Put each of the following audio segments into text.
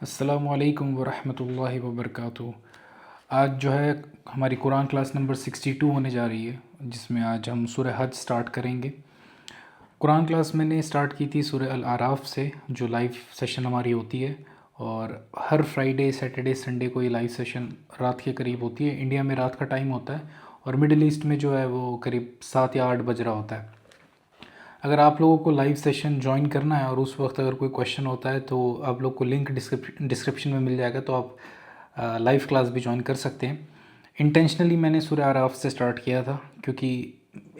السلام علیکم ورحمۃ اللہ وبرکاتہ۔ آج جو ہے ہماری قرآن کلاس نمبر 62 ہونے جا رہی ہے، جس میں آج ہم سورہ حج سٹارٹ کریں گے۔ قرآن کلاس میں نے سٹارٹ کی تھی سورہ الاعراف سے، جو لائیو سیشن ہماری ہوتی ہے، اور ہر فرائیڈے سیٹرڈے سنڈے کو یہ لائیو سیشن رات کے قریب ہوتی ہے۔ انڈیا میں رات کا ٹائم ہوتا ہے، اور مڈل ایسٹ میں جو ہے وہ قریب 7 یا 8 بج رہا ہوتا ہے۔ اگر آپ لوگوں کو لائیو سیشن جوائن کرنا ہے اور اس وقت اگر کوئی کویشچن ہوتا ہے تو آپ لوگ کو لنک ڈسکرپشن میں مل جائے گا، تو آپ لائیو کلاس بھی جوائن کر سکتے ہیں۔ انٹینشنلی میں نے سورہ اعراف سے سٹارٹ کیا تھا، کیونکہ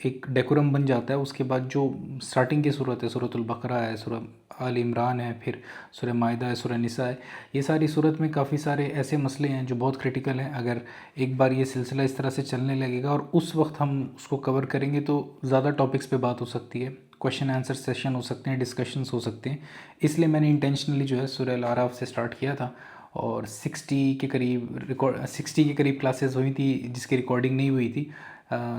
ایک ڈیکورم بن جاتا ہے۔ اس کے بعد جو سٹارٹنگ کی صورت ہے، سورۃ البقرہ ہے، سورہ آل عمران ہے، پھر سورہ مائدہ ہے، سورہ نساء ہے، یہ ساری صورت میں کافی سارے ایسے مسئلے ہیں جو بہت کریٹیکل ہیں۔ اگر ایک بار یہ سلسلہ اس طرح سے چلنے لگے گا اور اس وقت ہم اس کو کور کریں گے تو زیادہ ٹاپکس پہ بات ہو سکتی ہے، کویشچن آنسر سیشن ہو سکتے ہیں، ڈسکشنز ہو سکتے ہیں۔ اس لیے میں نے انٹینشنلی جو ہے سورہ الاعراف سے سٹارٹ کیا تھا، اور 60 کے قریب کلاسز ہوئی تھی جس کی ریکارڈنگ نہیں ہوئی تھی۔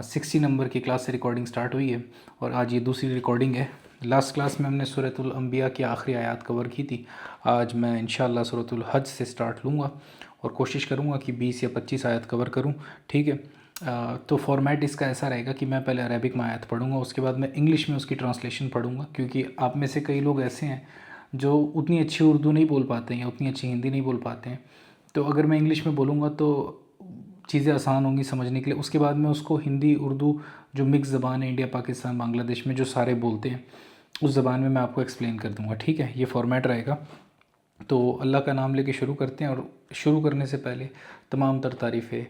60 نمبر کی کلاس سے ریکارڈنگ سٹارٹ ہوئی ہے، اور آج یہ دوسری ریکارڈنگ ہے۔ لاسٹ کلاس میں ہم نے سورۃ الانبیاء کی آخری آیات کور کی تھی۔ آج میں انشاءاللہ سورۃ الحج سے سٹارٹ لوں گا، اور کوشش کروں گا کہ 20 یا 25 آیات کور کروں، ٹھیک ہے۔ تو فارمیٹ اس کا ایسا رہے گا کہ میں پہلے عربک میں آیت پڑھوں گا، اس کے بعد میں انگلش میں اس کی ٹرانسلیشن پڑھوں گا، کیونکہ آپ میں سے کئی لوگ ایسے ہیں جو اتنی اچھی اردو نہیں بول پاتے ہیں یا اتنی اچھی ہندی نہیں بول پاتے ہیں۔ تو اگر میں انگلش میں بولوں گا تو چیزیں آسان ہوں گی سمجھنے کے لیے۔ اس کے بعد میں اس کو ہندی اردو جو مکس زبان ہے انڈیا پاکستان بنگلہ دیش میں جو سارے بولتے ہیں، اس زبان میں آپ کو ایکسپلین کر دوں گا، ٹھیک ہے۔ یہ فارمیٹ رہے گا۔ تو اللہ کا نام لے کے شروع کرتے ہیں، اور شروع کرنے سے پہلے تمام تر تعریفیں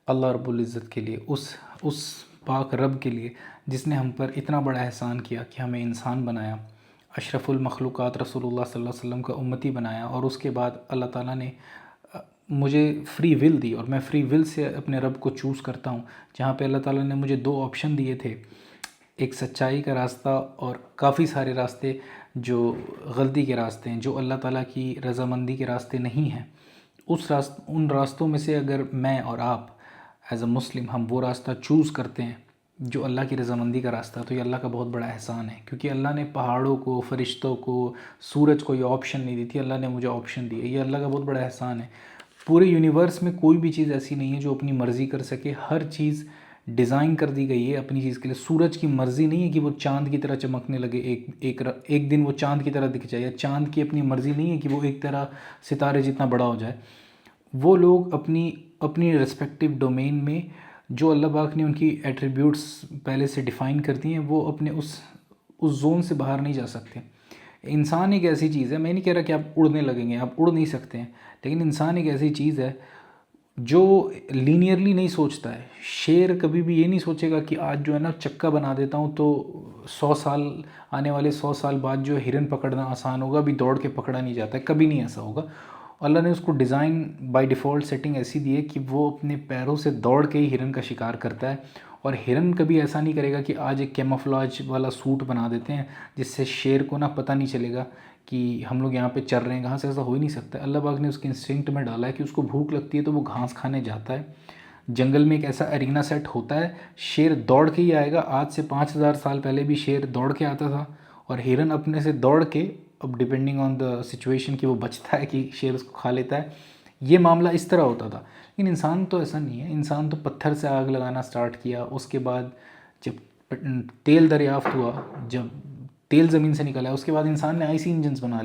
اللہ رب العزت کے لیے، اس پاک رب کے لیے جس نے ہم پر اتنا بڑا احسان کیا کہ ہمیں انسان بنایا، اشرف المخلوقات رسول اللہ صلی اللہ علیہ وسلم کا امتی بنایا، اور اس کے بعد اللہ تعالیٰ نے مجھے فری ول دی، اور میں فری ول سے اپنے رب کو چوز کرتا ہوں۔ جہاں پہ اللہ تعالیٰ نے مجھے 2 آپشن دیے تھے، ایک سچائی کا راستہ اور کافی سارے راستے جو غلطی کے راستے ہیں، جو اللہ تعالیٰ کی رضامندی کے راستے نہیں ہیں۔ ان راستوں میں سے اگر میں اور آپ ایز اے مسلم ہم وہ راستہ چوز کرتے ہیں جو اللہ کی رضامندی کا راستہ، تو یہ اللہ کا بہت بڑا احسان ہے، کیونکہ اللہ نے پہاڑوں کو، فرشتوں کو، سورج کو یہ آپشن نہیں دی تھی، اللہ نے مجھے آپشن دی ہے۔ یہ اللہ کا بہت بڑا احسان ہے۔ پورے یونیورس میں کوئی بھی چیز ایسی نہیں ہے جو اپنی مرضی کر سکے، ہر چیز ڈیزائن کر دی گئی ہے اپنی چیز کے لیے۔ سورج کی مرضی نہیں ہے کہ وہ چاند کی طرح چمکنے لگے، ایک دن وہ چاند کی طرح دکھ جائے، یا چاند کی اپنی مرضی نہیں ہے کہ وہ ایک طرح ستارے جتنا بڑا ہو جائے۔ وہ لوگ اپنی ریسپیکٹیو ڈومین میں جو اللہ پاک نے ان کی ایٹریبیوٹس پہلے سے ڈیفائن کر دی ہیں، وہ اپنے اس زون سے باہر نہیں جا سکتے۔ انسان ایک ایسی چیز ہے، میں نہیں کہہ رہا کہ آپ اڑنے لگیں گے، آپ اڑ نہیں سکتے ہیں، لیکن انسان ایک ایسی چیز ہے جو لینئرلی نہیں سوچتا ہے۔ شیر کبھی بھی یہ نہیں سوچے گا کہ آج جو ہے نا چکا بنا دیتا ہوں تو 100 سال آنے والے 100 سال بعد جو ہے ہرن پکڑنا آسان ہوگا، ابھی دوڑ کے پکڑا نہیں جاتا ہے، کبھی نہیں ایسا ہوگا۔ اللہ نے اس کو ڈیزائن بائی ڈیفالٹ سیٹنگ ایسی دی ہے کہ وہ اپنے پیروں سے دوڑ کے ہی ہرن کا شکار کرتا ہے، اور ہرن کبھی ایسا نہیں کرے گا کہ آج ایک کیموفلاج والا سوٹ بنا دیتے ہیں جس سے شیر کو پتہ نہیں چلے گا کہ ہم لوگ یہاں پہ چل رہے ہیں کہاں سے۔ ایسا ہو ہی نہیں سکتا۔ اللہ پاک نے اس کے انسٹنکٹ میں ڈالا ہے کہ اس کو بھوک لگتی ہے تو وہ گھاس کھانے جاتا ہے۔ جنگل میں ایک ایسا ارینا سیٹ ہوتا ہے، شیر دوڑ کے ہی آئے گا۔ آج سے 5000 سال پہلے بھی شیر دوڑ کے آتا تھا، اور ہرن اپنے سے دوڑ کے، اب ڈپینڈنگ آن دا سچویشن کہ وہ بچتا ہے کہ شیر اس کو کھا لیتا ہے، یہ معاملہ اس طرح ہوتا تھا۔ لیکن انسان تو ایسا نہیں ہے۔ انسان تو پتھر سے آگ لگانا سٹارٹ کیا، اس کے بعد جب تیل دریافت ہوا، جب تیل زمین سے نکلا ہے، اس کے بعد انسان نے آئی سی انجنز بنا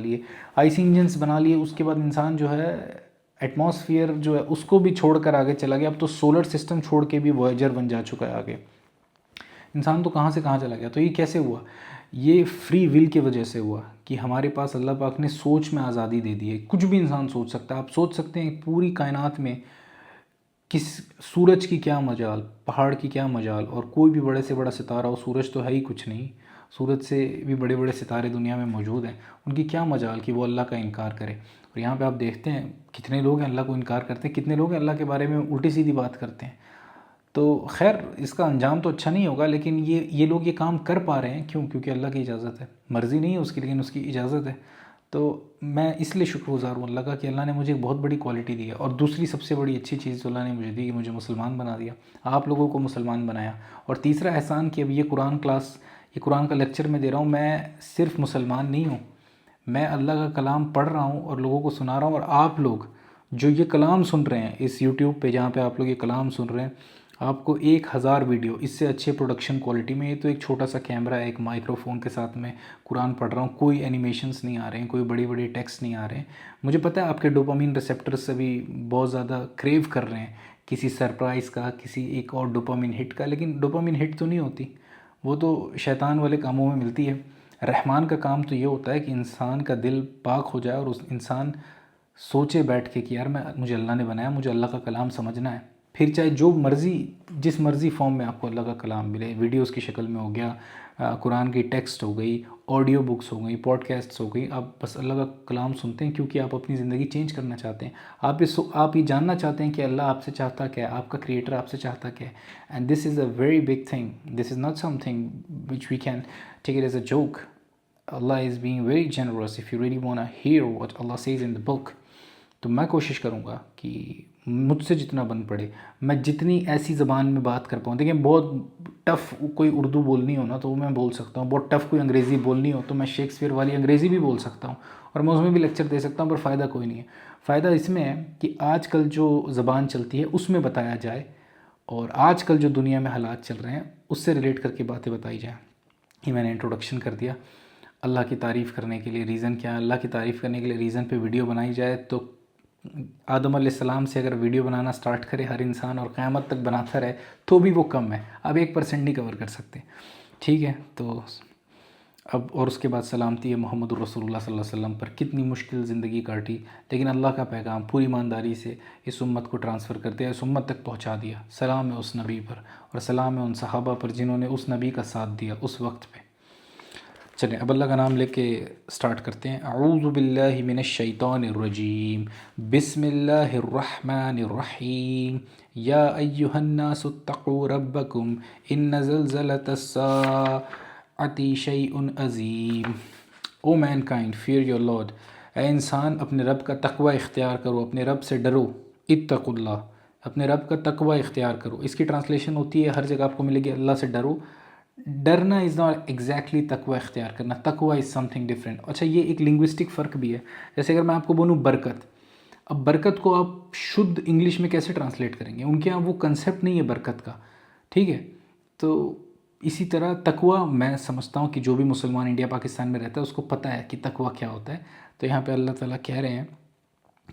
لیے۔ اس کے بعد انسان جو ہے ایٹماسفیئر جو ہے اس کو بھی چھوڑ کر آگے چلا گیا۔ اب تو سولر سسٹم چھوڑ کے بھی وویجر بن جا چکا ہے آگے۔ انسان تو کہاں سے کہاں چلا گیا۔ تو یہ کیسے ہوا؟ یہ فری ول کی وجہ سے ہوا کہ ہمارے پاس اللہ پاک نے سوچ میں آزادی دے دی ہے۔ کچھ بھی انسان سوچ سکتا ہے۔ آپ سوچ سکتے ہیں پوری کائنات میں سورج کی کیا مجال، پہاڑ کی کیا مجال، اور کوئی بھی بڑے سے بڑا ستارہ ہو، سورج تو ہے ہی کچھ نہیں، سورج سے بھی بڑے بڑے ستارے دنیا میں موجود ہیں، ان کی کیا مجال کہ وہ اللہ کا انکار کرے۔ اور یہاں پہ آپ دیکھتے ہیں کتنے لوگ ہیں اللہ کو انکار کرتے ہیں، کتنے لوگ ہیں اللہ کے بارے میں الٹی سیدھی بات کرتے ہیں۔ تو خیر اس کا انجام تو اچھا نہیں ہوگا، لیکن یہ لوگ یہ کام کر پا رہے ہیں کیونکہ اللہ کی اجازت ہے، مرضی نہیں ہے اس کی، لیکن اس کی اجازت ہے۔ تو میں اس لیے شکر گزار ہوں اللہ کا کہ اللہ نے مجھے ایک بہت بڑی کوالٹی دی ہے۔ اور دوسری سب سے بڑی اچھی چیز جو اللہ نے مجھے دی کہ مجھے مسلمان بنا دیا، آپ لوگوں کو مسلمان بنایا۔ اور تیسرا احسان کہ اب یہ قرآن کا لیکچر میں دے رہا ہوں، میں صرف مسلمان نہیں ہوں، میں اللہ کا کلام پڑھ رہا ہوں اور لوگوں کو سنا رہا ہوں، اور آپ لوگ جو یہ کلام سن رہے ہیں اس یوٹیوب پہ جہاں پہ آپ لوگ یہ کلام سن رہے ہیں، آپ کو 1000 ویڈیو اس سے اچھے پروڈکشن کوالٹی میں، یہ تو ایک چھوٹا سا کیمرہ ہے، ایک مائکرو فون کے ساتھ میں قرآن پڑھ رہا ہوں، کوئی اینیمیشنز نہیں آ رہے ہیں، کوئی بڑی بڑی ٹیکسٹ نہیں آ رہے ہیں. مجھے پتہ ہے آپ کے ڈوپامین ریسیپٹرز سے بھی بہت زیادہ کریو کر رہے ہیں کسی سرپرائز کا، کسی ایک اور ڈوپامین ہٹ کا، لیکن ڈوپامین ہٹ تو نہیں ہوتی، وہ تو شیطان والے کاموں میں ملتی ہے. رحمان کا کام تو یہ ہوتا ہے کہ انسان کا دل پاک ہو جائے اور اس انسان سوچے بیٹھ کے کہ یار مجھے اللہ نے بنایا، مجھے اللہ کا کلام سمجھنا ہے. پھر چاہے جو مرضی جس مرضی فارم میں آپ کو اللہ کا کلام ملے، ویڈیوز کی شکل میں ہو گیا، قرآن کی ٹیکسٹ ہو گئی، آڈیو بکس ہو گئی، پوڈ کاسٹس ہو گئی، آپ بس اللہ کا کلام سنتے ہیں کیونکہ آپ اپنی زندگی چینج کرنا چاہتے ہیں. آپ یہ جاننا چاہتے ہیں کہ اللہ آپ سے چاہتا کیا ہے، آپ کا کریٹر آپ سے چاہتا کیا ہے. And this is a very big thing, this is not something which we can take it as a joke. اللہ is being very generous if you really want hear what اللہ says in the book. تو میں کوشش کروں گا کہ مجھ سے جتنا بن پڑے میں جتنی ایسی زبان میں بات کر پاؤں. دیکھیں بہت ٹف کوئی اردو بولنی ہو نا تو وہ میں بول سکتا ہوں، بہت ٹف کوئی انگریزی بولنی ہو تو میں شیکسپیئر والی انگریزی بھی بول سکتا ہوں اور میں اس میں بھی لیکچر دے سکتا ہوں، پر فائدہ کوئی نہیں ہے. فائدہ اس میں ہے کہ آج کل جو زبان چلتی ہے اس میں بتایا جائے، اور آج کل جو دنیا میں حالات چل رہے ہیں اس سے ریلیٹ کر کے باتیں بتائی جائیں. یہ میں نے انٹروڈکشن کر دیا. اللہ کی تعریف کرنے کے لیے ریزن کیا ہے؟ اللہ کی تعریف کرنے کے لیے ریزن پہ ویڈیو بنائی جائے تو آدم علیہ السلام سے اگر ویڈیو بنانا سٹارٹ کرے ہر انسان اور قیامت تک بناتا رہے تو بھی وہ کم ہے. اب 1% نہیں کور کر سکتے. ٹھیک ہے، تو اب اور اس کے بعد سلامتی ہے محمد الرسول اللہ صلی اللہ علیہ وسلم پر. کتنی مشکل زندگی کاٹی لیکن اللہ کا پیغام پوری ایمانداری سے اس امت کو ٹرانسفر کرتے ہیں، اس امت تک پہنچا دیا. سلام ہے اس نبی پر، اور سلام ہے ان صحابہ پر جنہوں نے اس نبی کا ساتھ دیا اس وقت پہ. چلیں اب اللہ کا نام لے کے سٹارٹ کرتے ہیں. اعوذ باللہ من الشیطان الرجیم، بسم اللہ الرحمن الرحیم. یا ایہا الناس اتقوا ربکم ان زلزلۃ الساعۃ شیء عظیم. او main kind fair your lord. اے انسان اپنے رب کا تقوی اختیار کرو، اپنے رب سے ڈرو. اتقوا اللہ، اپنے رب کا تقوی اختیار کرو. اس کی ٹرانسلیشن ہوتی ہے، ہر جگہ آپ کو ملے گی اللہ سے ڈرو. ڈرنا از ناٹ ایگزیکٹلی تقوی اختیار کرنا، تقوی از سم تھنگ ڈفرینٹ. اچھا یہ ایک لنگوسٹک فرق بھی ہے. جیسے اگر میں آپ کو بولوں برکت، اب برکت کو آپ شدھ انگلش میں کیسے ٹرانسلیٹ کریں گے؟ ان کے یہاں وہ کنسیپٹ نہیں ہے برکت کا. ٹھیک ہے، تو اسی طرح تقوی میں سمجھتا ہوں کہ جو بھی مسلمان انڈیا پاکستان میں رہتا ہے اس کو پتہ ہے کہ تقوی کیا ہوتا ہے. تو یہاں پہ اللہ تعالیٰ کہہ رہے ہیں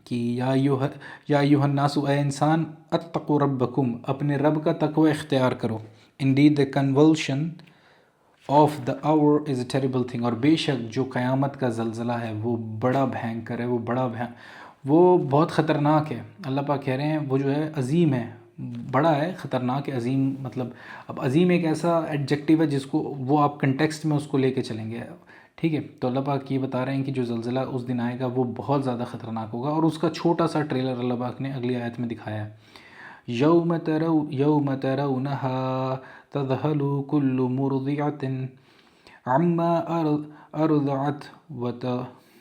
کہ یا ایھا الناس، اے انسان، اتقوا ربکم، اپنے رب کا تقوی اختیار کرو. Indeed the convulsion of the hour is a terrible thing. اور بے شک جو قیامت کا زلزلہ ہے وہ بڑا بھینکر ہے، وہ بہت خطرناک ہے. اللہ پاک کہہ رہے ہیں وہ جو ہے عظیم ہے، بڑا ہے، خطرناک ہے. عظیم مطلب اب عظیم ایک ایسا ایڈجیکٹیو ہے جس کو وہ آپ کنٹیکسٹ میں اس کو لے کے چلیں گے. ٹھیک ہے، تو اللہ پاک یہ بتا رہے ہیں کہ جو زلزلہ اس دن آئے گا وہ بہت زیادہ خطرناک ہوگا، اور اس کا چھوٹا سا ٹریلر اللہ پاک نے اگلی آیت میں دکھایا ہے. یوم ترونها تذهل كل مرضعة عما ارضعت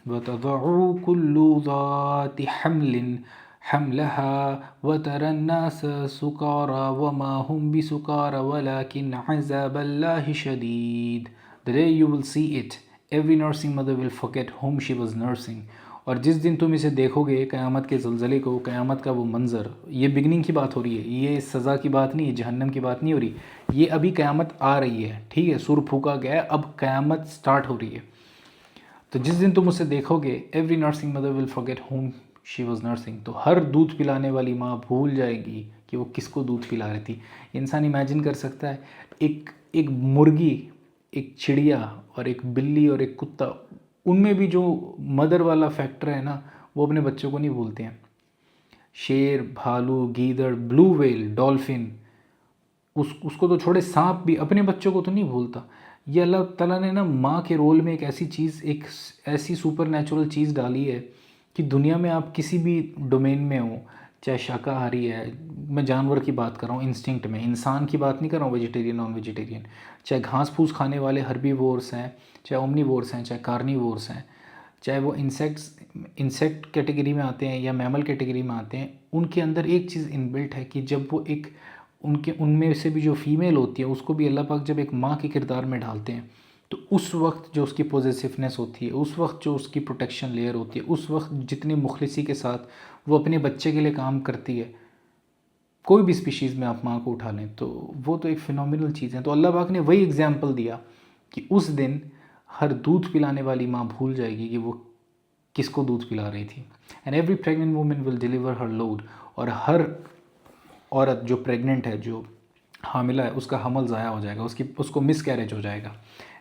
وتضع كل ذات حمل حملها وترى الناس سكارى وما هم بسكارى ولكن عذاب الله شديد. The day you will see it, every nursing mother will forget whom she was nursing. اور جس دن تم اسے دیکھو گے قیامت کے زلزلے کو، قیامت کا وہ منظر، یہ بگننگ کی بات ہو رہی ہے، یہ سزا کی بات نہیں ہے، جہنم کی بات نہیں ہو رہی، یہ ابھی قیامت آ رہی ہے. ٹھیک ہے، سور پھونکا گیا ہے، اب قیامت سٹارٹ ہو رہی ہے. تو جس دن تم اسے دیکھو گے every nursing mother will forget whom she was nursing. تو ہر دودھ پلانے والی ماں بھول جائے گی کہ وہ کس کو دودھ پلا رہی تھی. انسان امیجن کر سکتا ہے ایک مرغی، ایک چڑیا اور ایک بلی اور ایک کتا، ان میں بھی جو مدر والا فیکٹر ہے نا وہ اپنے بچوں کو نہیں بھولتے ہیں. شیر، بھالو، گیدڑ، بلو ویل، ڈولفن، اس کو تو چھوڑے، سانپ بھی اپنے بچوں کو تو نہیں بھولتا. یہ اللہ تعالیٰ نے نا ماں کے رول میں ایک ایسی چیز، ایک ایسی سپر نیچرل چیز ڈالی ہے کہ دنیا میں آپ کسی بھی ڈومین میں ہوں، چاہے شاکاہاری ہے، میں جانور کی بات کر رہا ہوں انسٹنکٹ میں، انسان کی بات نہیں کر رہا ہوں ویجیٹیرین نان ویجیٹیرین، چاہے گھاس پھوس کھانے والے ہربی وورس ہیں، چاہے اومنی وورس ہیں، چاہے کارنی وورس ہیں، چاہے وہ انسیکٹ کیٹیگری میں آتے ہیں یا میمل کیٹیگری میں آتے ہیں، ان کے اندر ایک چیز ان بلٹ ہے کہ جب وہ ایک ان میں سے بھی جو فیمیل ہوتی ہے اس کو بھی اللہ پاک جب ایک ماں کے کردار میں ڈالتے ہیں تو اس وقت جو اس کی پوزیسونیس ہوتی ہے، اس وقت جو اس کی پروٹیکشن لیئر ہوتی ہے، اس وقت جتنی مخلصی کے ساتھ وہ اپنے بچے کے لیے کام کرتی ہے، کوئی بھی اسپیشیز میں آپ ماں کو اٹھا لیں تو وہ تو ایک فینومینل چیز ہے. تو اللہ پاک نے وہی ایگزامپل دیا کہ اس دن ہر دودھ پلانے والی ماں بھول جائے گی کہ وہ کس کو دودھ پلا رہی تھی. And every pregnant woman will deliver her load. اور ہر عورت جو پریگننٹ ہے، جو حاملہ ہے، اس کا حمل ضائع ہو جائے گا، اس کو مس کیریج ہو جائے گا.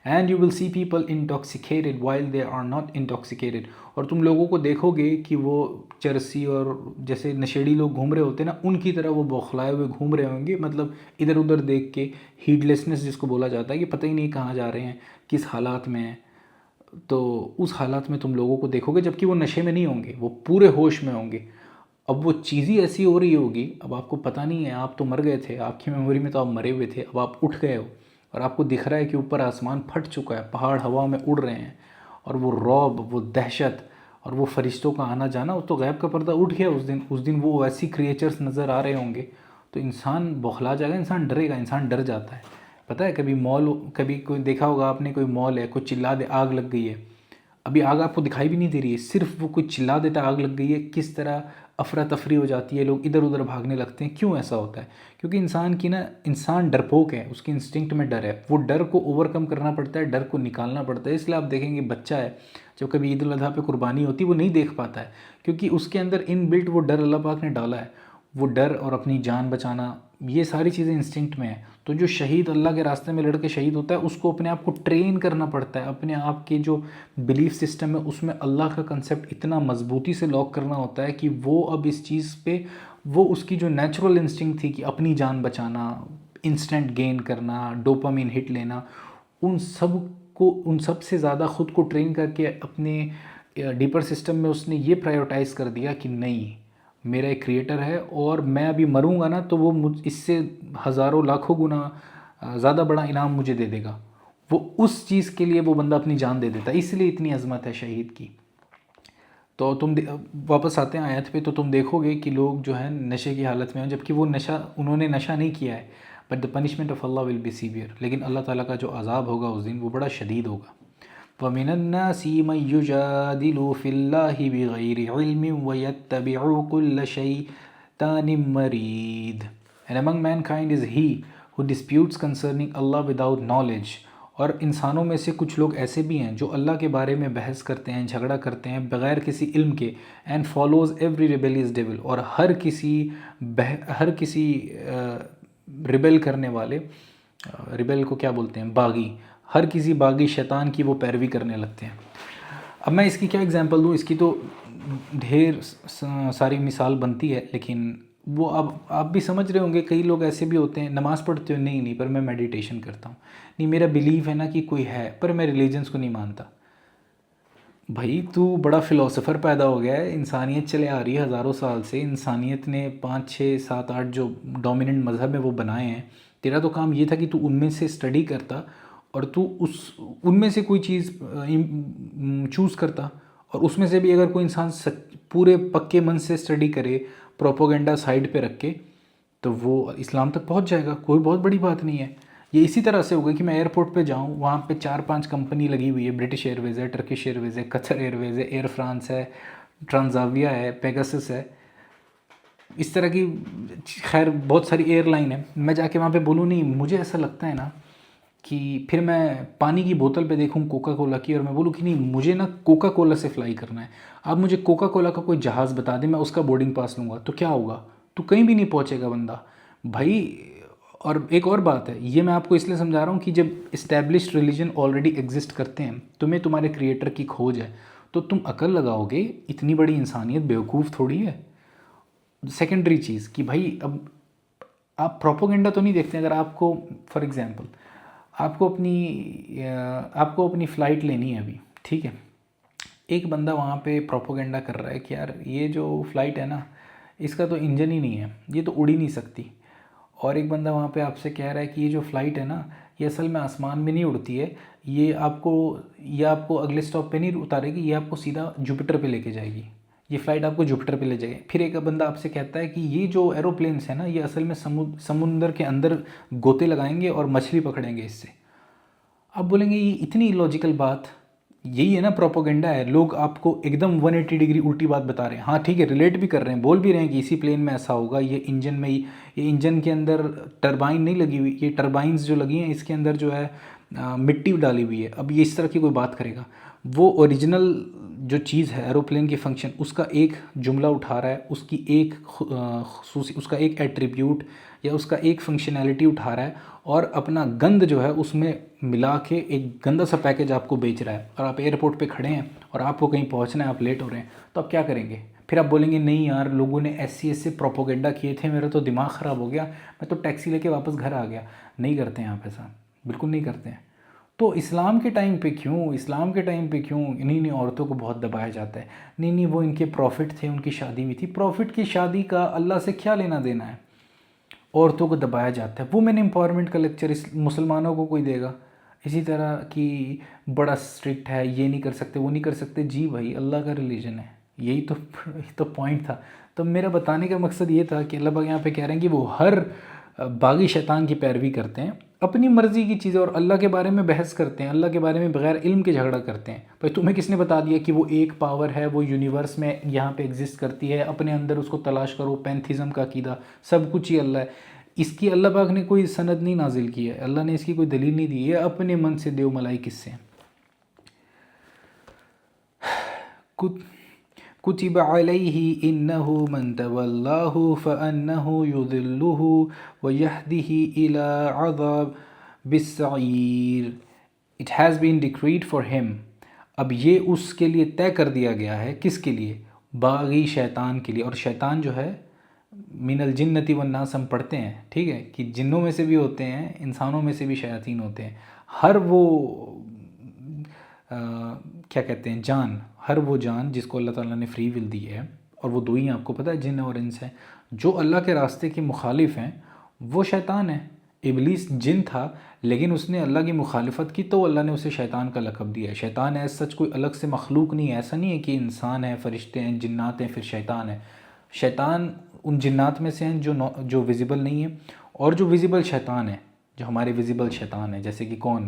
And you will see people intoxicated while they are not intoxicated. اور تم لوگوں کو دیکھو گے کہ وہ چرسی اور جیسے نشیڑی لوگ گھوم رہے ہوتے ہیں نا، ان کی طرح وہ بوکھلائے ہوئے گھوم رہے ہوں گے. مطلب ادھر ادھر دیکھ کے ہیڈ لیسنس جس کو بولا جاتا ہے کہ پتہ ہی نہیں کہاں جا رہے ہیں، کس حالات میں ہیں. تو اس حالات میں تم لوگوں کو دیکھو گے جبکہ وہ نشے میں نہیں ہوں گے، وہ پورے ہوش میں ہوں گے. اب وہ چیز ہی ایسی ہو رہی ہوگی، اب آپ کو پتہ نہیں ہے، آپ تو مر گئے تھے، آپ کی میموری میں تو آپ مرے ہوئے تھے، اب آپ اٹھ گئے ہو اور آپ کو دکھ رہا ہے کہ اوپر آسمان پھٹ چکا ہے، پہاڑ ہوا میں اڑ رہے ہیں، اور وہ رعب، وہ دہشت اور وہ فرشتوں کا آنا جانا، تو غیب کا پردہ اٹھ گیا اس دن وہ ایسی کریچرز نظر آ رہے ہوں گے. تو انسان بوکھلا جائے گا، انسان ڈرے گا، انسان ڈر جاتا ہے. پتہ ہے کبھی کوئی دیکھا ہوگا آپ نے، کوئی مال ہے، کوئی چلا دے آگ لگ گئی ہے، ابھی آگ آپ کو دکھائی بھی نہیں دے رہی ہے، صرف وہ کوئی چلا دیتا آگ لگ گئی ہے، کس طرح افراتفری ہو جاتی ہے، لوگ ادھر ادھر بھاگنے لگتے ہیں. کیوں ایسا ہوتا ہے؟ کیونکہ انسان ڈرپوک ہے، اس کے انسٹنکٹ میں ڈر ہے، وہ ڈر کو اوور کم کرنا پڑتا ہے، ڈر کو نکالنا پڑتا ہے. اس لیے آپ دیکھیں گے بچہ ہے جب کبھی عید الاضحیٰ پہ قربانی ہوتی ہے وہ نہیں دیکھ پاتا ہے، کیونکہ اس کے اندر ان بلٹ وہ ڈر اللہ پاک نے ڈالا ہے. وہ ڈر اور اپنی جان بچانا، یہ ساری چیزیں انسٹنکٹ میں ہیں. تو جو شہید اللہ کے راستے میں لڑ کے شہید ہوتا ہے، اس کو اپنے آپ کو ٹرین کرنا پڑتا ہے، اپنے آپ کے جو بلیف سسٹم ہے اس میں اللہ کا کنسیپٹ اتنا مضبوطی سے لاک کرنا ہوتا ہے کہ وہ اب اس چیز پہ، وہ اس کی جو نیچرل انسٹنکٹ تھی کہ اپنی جان بچانا، انسٹنٹ گین کرنا، ڈوپامین ہٹ لینا، ان سب سے زیادہ خود کو ٹرین کر کے اپنے ڈیپر سسٹم میں اس نے یہ پرائیورٹائز کر دیا کہ نہیں، میرا ایک کریٹر ہے اور میں ابھی مروں گا نا تو وہ اس سے ہزاروں لاکھوں گنا زیادہ بڑا انعام مجھے دے دے گا. وہ اس چیز کے لیے وہ بندہ اپنی جان دے دیتا ہے، اس لیے اتنی عظمت ہے شہید کی. تو تم واپس آتے ہیں آیت پہ، تو تم دیکھو گے کہ لوگ جو ہیں نشے کی حالت میں ہیں، جبکہ وہ انہوں نے نشہ نہیں کیا ہے. But the punishment of Allah will be severe. لیکن اللہ تعالیٰ کا جو عذاب ہوگا اس دن وہ بڑا شدید ہوگا. وَمِنَ النَّاسِ مَن يُجَادِلُ فِي اللَّهِ بِغَيْرِ عِلْمٍ وَيَتَّبِعُ كُلَّ شَيْطَانٍ مَرِيدٍ. And among mankind is he who disputes concerning Allah without knowledge. اور انسانوں میں سے کچھ لوگ ایسے بھی ہیں جو اللہ کے بارے میں بحث کرتے ہیں، جھگڑا کرتے ہیں بغیر کسی علم کے. And follows every rebellious devil. اور ہر کسی ریبیل کرنے والے، ریبیل کو کیا بولتے ہیں، باغی، ہر کسی باغی شیطان کی وہ پیروی کرنے لگتے ہیں. اب میں اس کی کیا اگزامپل دوں؟ اس کی تو ڈھیر ساری مثال بنتی ہے، لیکن وہ اب آپ بھی سمجھ رہے ہوں گے. کئی لوگ ایسے بھی ہوتے ہیں نماز پڑھتے ہو، نہیں پر میں میڈیٹیشن کرتا ہوں، نہیں میرا بلیف ہے نا کہ کوئی ہے پر میں ریلیجنس کو نہیں مانتا. بھائی تو بڑا فلاسفر پیدا ہو گیا ہے. انسانیت چلے آ رہی ہے ہزاروں سال سے، انسانیت نے 5 6 7 8 جو ڈومیننٹ مذہب ہے وہ بنائے ہیں. تیرا تو کام یہ تھا کہ تو ان میں سے اسٹڈی کرتا اور تو ان میں سے کوئی چیز چوز کرتا، اور اس میں سے بھی اگر کوئی انسان پورے پکے من سے اسٹڈی کرے، پروپوگنڈا سائڈ پہ رکھ کے، تو وہ اسلام تک پہنچ جائے گا. کوئی بہت بڑی بات نہیں ہے. یہ اسی طرح سے ہوگا کہ میں ایئرپورٹ پہ جاؤں، وہاں پہ 4 5 کمپنی لگی ہوئی ہے، برٹش ایئر ویز ہے، ٹرکش ایئر ویز ہے، قطر ایئر ویز ہے، ایئر فرانس ہے، ٹرانزاویا ہے، پیگاسس ہے، اس طرح کی خیر بہت ساری ایئر لائن ہے. میں جا کے وہاں پہ بولوں نہیں، مجھے ایسا لگتا ہے نا کہ پھر میں پانی کی بوتل پہ دیکھوں کوکا کولا کی اور میں بولوں کہ نہیں مجھے نا کوکا کولا سے فلائی کرنا ہے. اب مجھے کوکا کولا کا کوئی جہاز بتا دیں، میں اس کا بورڈنگ پاس لوں گا، تو کیا ہوگا؟ تو کہیں بھی نہیں پہنچے گا بندہ بھائی. اور ایک اور بات ہے، یہ میں آپ کو اس لیے سمجھا رہا ہوں کہ جب اسٹیبلشڈ ریلیجن آلریڈی ایگزسٹ کرتے ہیں، تمہیں تمہارے کریٹر کی کھوج ہے، تو تم عقل لگاؤ گے. اتنی بڑی انسانیت بیوقوف تھوڑی ہے. سیکنڈری چیز کہ بھائی اب آپ پروپوگنڈا تو نہیں دیکھتے. اگر آپ کو فار ایگزامپل آپ کو اپنی فلائٹ لینی ہے ابھی، ٹھیک ہے، ایک بندہ وہاں پہ پروپوگنڈا کر رہا ہے کہ یار یہ جو فلائٹ ہے نا اس کا تو انجن ہی نہیں ہے، یہ تو اڑ ہی نہیں سکتی. اور ایک بندہ وہاں پہ آپ سے کہہ رہا ہے کہ یہ جو فلائٹ ہے نا یہ اصل میں آسمان میں نہیں اڑتی ہے، یہ آپ کو اگلے اسٹاپ پہ نہیں اتارے گی، یہ آپ کو سیدھا جوپیٹر پہ لے کے جائے گی، یہ فلائٹ آپ کو جوپیٹر پہ لے جائے گی. پھر ایک بندہ آپ سے کہتا ہے کہ یہ جو ایروپلینس ہیں نا یہ اصل میں سمندر کے اندر گوتے لگائیں گے اور مچھلی پکڑیں گے اس سے. آپ بولیں گے یہ اتنی لوجیکل بات، یہی ہے نا پروپوگنڈا ہے، لوگ آپ کو ایک دم 180 ڈگری الٹی بات بتا رہے ہیں. ہاں ٹھیک ہے، ریلیٹ بھی کر رہے ہیں، بول بھی رہے ہیں کہ اسی پلین میں ایسا ہوگا، یہ انجن میں یہ انجن کے اندر ٹربائن نہیں لگی ہوئی، یہ ٹربائنز جو لگی ہیں اس کے اندر جو ہے مٹی ڈالی ہوئی ہے. اب یہ اس طرح کی کوئی بات کرے گا؟ وہ اوریجنل جو چیز ہے ایروپلین کی فنکشن، اس کا ایک جملہ اٹھا رہا ہے، اس کی ایک خصوصی، اس کا ایک ایٹریبیوٹ یا اس کا ایک فنکشنالٹی اٹھا رہا ہے اور اپنا گند جو ہے اس میں ملا کے ایک گندا سا پیکج آپ کو بیچ رہا ہے. اور آپ ایئرپورٹ پہ کھڑے ہیں اور آپ کو کہیں پہنچنا ہے، آپ لیٹ ہو رہے ہیں، تو آپ کیا کریں گے؟ پھر آپ بولیں گے نہیں یار لوگوں نے ایسے پروپوگنڈا کیے تھے، میرا تو دماغ خراب ہو گیا، میں تو ٹیکسی لے کے واپس گھر آ گیا. نہیں کرتے ہیں آپ ایسا، بالکل نہیں کرتے ہیں. تو اسلام کے ٹائم پہ کیوں انہیں عورتوں کو بہت دبایا جاتا ہے؟ نہیں وہ ان کے پروفٹ تھے، ان کی شادی ہوئی تھی. پروفٹ کی شادی کا اللہ سے کیا لینا دینا ہے؟ عورتوں کو دبایا جاتا ہے. وومن امپاورمنٹ کا لیکچر اس مسلمانوں کو کوئی دے گا اسی طرح کہ بڑا اسٹرکٹ ہے، یہ نہیں کر سکتے وہ نہیں کر سکتے؟ جی بھائی، اللہ کا ریلیجن ہے، یہی تو پوائنٹ تھا. تو میرا بتانے کا مقصد یہ تھا کہ اللہ پاک یہاں پہ کہہ رہے ہیں کہ وہ ہر باغی شیطان کی پیروی کرتے ہیں، اپنی مرضی کی چیزیں، اور اللہ کے بارے میں بحث کرتے ہیں، اللہ کے بارے میں بغیر علم کے جھگڑا کرتے ہیں. بھائی تمہیں کس نے بتا دیا کہ وہ ایک پاور ہے، وہ یونیورس میں یہاں پہ ایگزسٹ کرتی ہے، اپنے اندر اس کو تلاش کرو، پینتھیزم کا عقیدہ، سب کچھ ہی اللہ ہے. اس کی اللہ پاک نے کوئی سند نہیں نازل کی ہے، اللہ نے اس کی کوئی دلیل نہیں دی، یہ اپنے من سے دیو ملائی قصے ہیں. کتب علیہ انہ من تولاہ فانہ یضلہ ویہدہ الی عذاب السعیر. اٹ ہیز بین ڈکریڈ فار ہم. اب یہ اس کے لیے طے کر دیا گیا ہے، کس کے لیے؟ باغی شیطان کے لیے. اور شیطان جو ہے من الجنۃ والناس ہم پڑھتے ہیں، ٹھیک ہے، کہ جنوں میں سے بھی ہوتے ہیں، انسانوں میں سے بھی شیاطین ہوتے ہیں. ہر وہ کیا کہتے ہیں جان، ہر وہ جان جس کو اللہ تعالیٰ نے فری ول دی ہے، اور وہ دو ہی ہیں آپ کو پتہ ہے، جن اور انس ہیں. جو اللہ کے راستے کے مخالف ہیں وہ شیطان ہیں. ابلیس جن تھا لیکن اس نے اللہ کی مخالفت کی تو اللہ نے اسے شیطان کا لقب دیا ہے. شیطان ایز سچ کوئی الگ سے مخلوق نہیں ہے، ایسا نہیں ہے کہ انسان ہے، فرشتے ہیں، جنات ہیں، پھر شیطان ہے. شیطان ان جنات میں سے ہیں جو ویزیبل نہیں ہیں، اور جو ویزیبل شیطان ہیں، جو ہمارے ویزیبل شیطان ہیں، جیسے کہ کون؟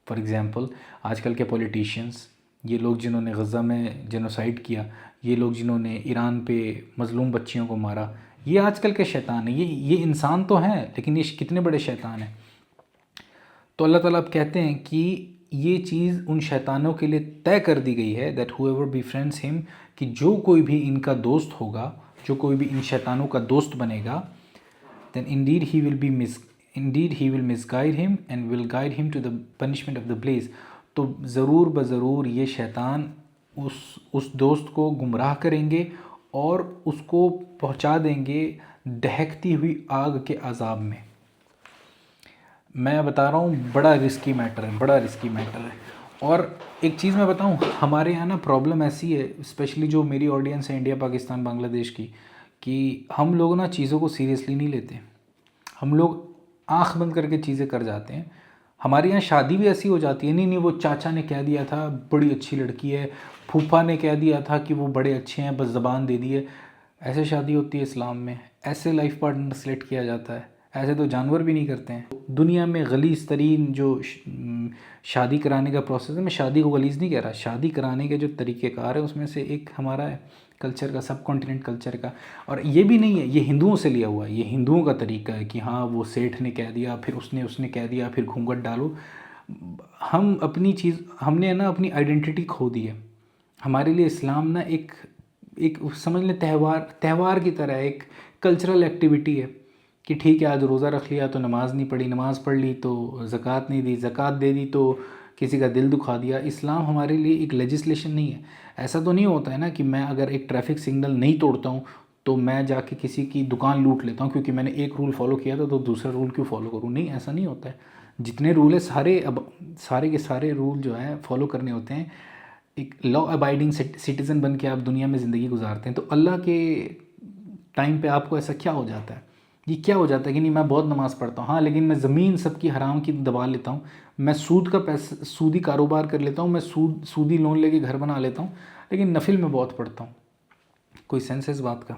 فار ایگزامپل آج کل کے پولیٹیشینز، یہ لوگ جنہوں نے غزہ میں جینوسائیڈ کیا، یہ لوگ جنہوں نے ایران پہ مظلوم بچیوں کو مارا، یہ آج کل کے شیطان ہیں. یہ انسان تو ہیں لیکن یہ کتنے بڑے شیطان ہیں. تو اللہ تعالیٰ اب کہتے ہیں کہ یہ چیز ان شیطانوں کے لیے طے کر دی گئی ہے، دیٹ whoever befriends him، کہ جو کوئی بھی ان کا دوست ہوگا، جو کوئی بھی ان شیطانوں کا دوست بنے گا، then indeed he will misguide him and will guide him to the punishment of the blaze. تو ضرور بضرور یہ شیطان اس دوست کو گمراہ کریں گے اور اس کو پہنچا دیں گے دہکتی ہوئی آگ کے عذاب میں. میں بتا رہا ہوں بڑا رسکی میٹر ہے. اور ایک چیز میں بتاؤں، ہمارے یہاں نا پرابلم ایسی ہے، اسپیشلی جو میری آڈینس ہے انڈیا، پاکستان، بنگلہ دیش کی، کہ ہم لوگ نا چیزوں کو سیریسلی نہیں لیتے. ہم لوگ آنکھ بند کر کے چیزیں کر جاتے ہیں. ہمارے یہاں شادی بھی ایسی ہو جاتی ہے، نہیں وہ چاچا نے کہہ دیا تھا بڑی اچھی لڑکی ہے، پھوپھا نے کہہ دیا تھا کہ وہ بڑے اچھے ہیں، بس زبان دے دی ہے. ایسے شادی ہوتی ہے اسلام میں، ایسے لائف پارٹنر سلیکٹ کیا جاتا ہے، ایسے تو جانور بھی نہیں کرتے ہیں. دنیا میں غلیظ ترین جو شادی کرانے کا پروسیس ہے، میں شادی کو غلیظ نہیں کہہ رہا، شادی کرانے کے جو طریقہ کار ہے اس میں سے ایک ہمارا ہے کلچر کا، سب کانٹیننٹ کلچر کا. اور یہ بھی نہیں ہے، یہ ہندوؤں سے لیا ہوا ہے، یہ ہندوؤں کا طریقہ ہے کہ ہاں وہ سیٹھ نے کہہ دیا، پھر اس نے کہہ دیا، پھر گھونگھٹ ڈالو. ہم نے نا اپنی آئیڈینٹی کھو دی ہے. ہمارے لیے اسلام نا ایک سمجھ لیں تہوار کی طرح ہے، ایک کلچرل ایکٹیویٹی ہے کہ ٹھیک ہے آج روزہ رکھ لیا تو نماز نہیں پڑھی، نماز پڑھ لی تو زکوٰۃ نہیں دی، زکوٰۃ دے دی تو کسی کا دل دکھا دیا. اسلام ہمارے لیے ایک لیجسلیشن نہیں ہے. ایسا تو نہیں ہوتا ہے نا کہ میں اگر ایک ٹریفک سگنل نہیں توڑتا ہوں تو میں جا کے کسی کی دکان لوٹ لیتا ہوں کیونکہ میں نے ایک رول فالو کیا تھا تو دوسرا رول کیوں فالو کروں؟ نہیں، ایسا نہیں ہوتا ہے. جتنے رول ہیں سارے کے سارے رول جو ہیں فالو کرنے ہوتے ہیں. ایک لا ابائڈنگ سٹیزن بن کے آپ دنیا میں زندگی گزارتے ہیں. تو اللہ کے ٹائم پہ آپ کو ایسا کیا ہو جاتا ہے؟ یہ کیا ہو جاتا ہے کہ نہیں میں بہت نماز پڑھتا ہوں، ہاں لیکن میں زمین سب کی حرام کی دبا لیتا ہوں، میں سودی کاروبار کر لیتا ہوں، میں سودی لون لے کے گھر بنا لیتا ہوں، لیکن نفل میں بہت پڑھتا ہوں. کوئی سینس ہے اس بات کا؟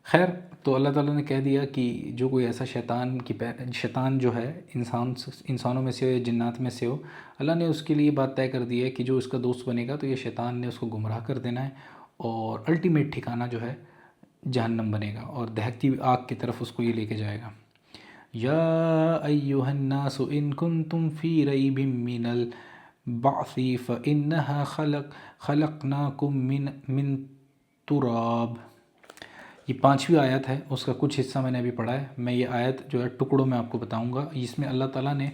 خیر تو اللہ تعالیٰ نے کہہ دیا کہ جو کوئی ایسا شیطان جو ہے انسانوں میں سے ہو یا جنات میں سے ہو، اللہ نے اس کے لیے بات طے کر دی ہے کہ جو اس کا دوست بنے گا تو یہ شیطان نے اس کو گمراہ کر دینا ہے، اور الٹیمیٹ ٹھکانہ جو ہے جہنم بنے گا، اور دہتی ہوئی آگ کی طرف اس کو یہ لے کے جائے گا۔ یا ایہا الناس ان کنتم فی ریب من البعث فإنہا خلقناکم من تراب۔ یہ 5ویں آیت ہے، اس کا کچھ حصہ میں نے ابھی پڑھا ہے۔ میں یہ آیت جو ہے ٹکڑوں میں آپ کو بتاؤں گا۔ اس میں اللہ تعالیٰ نے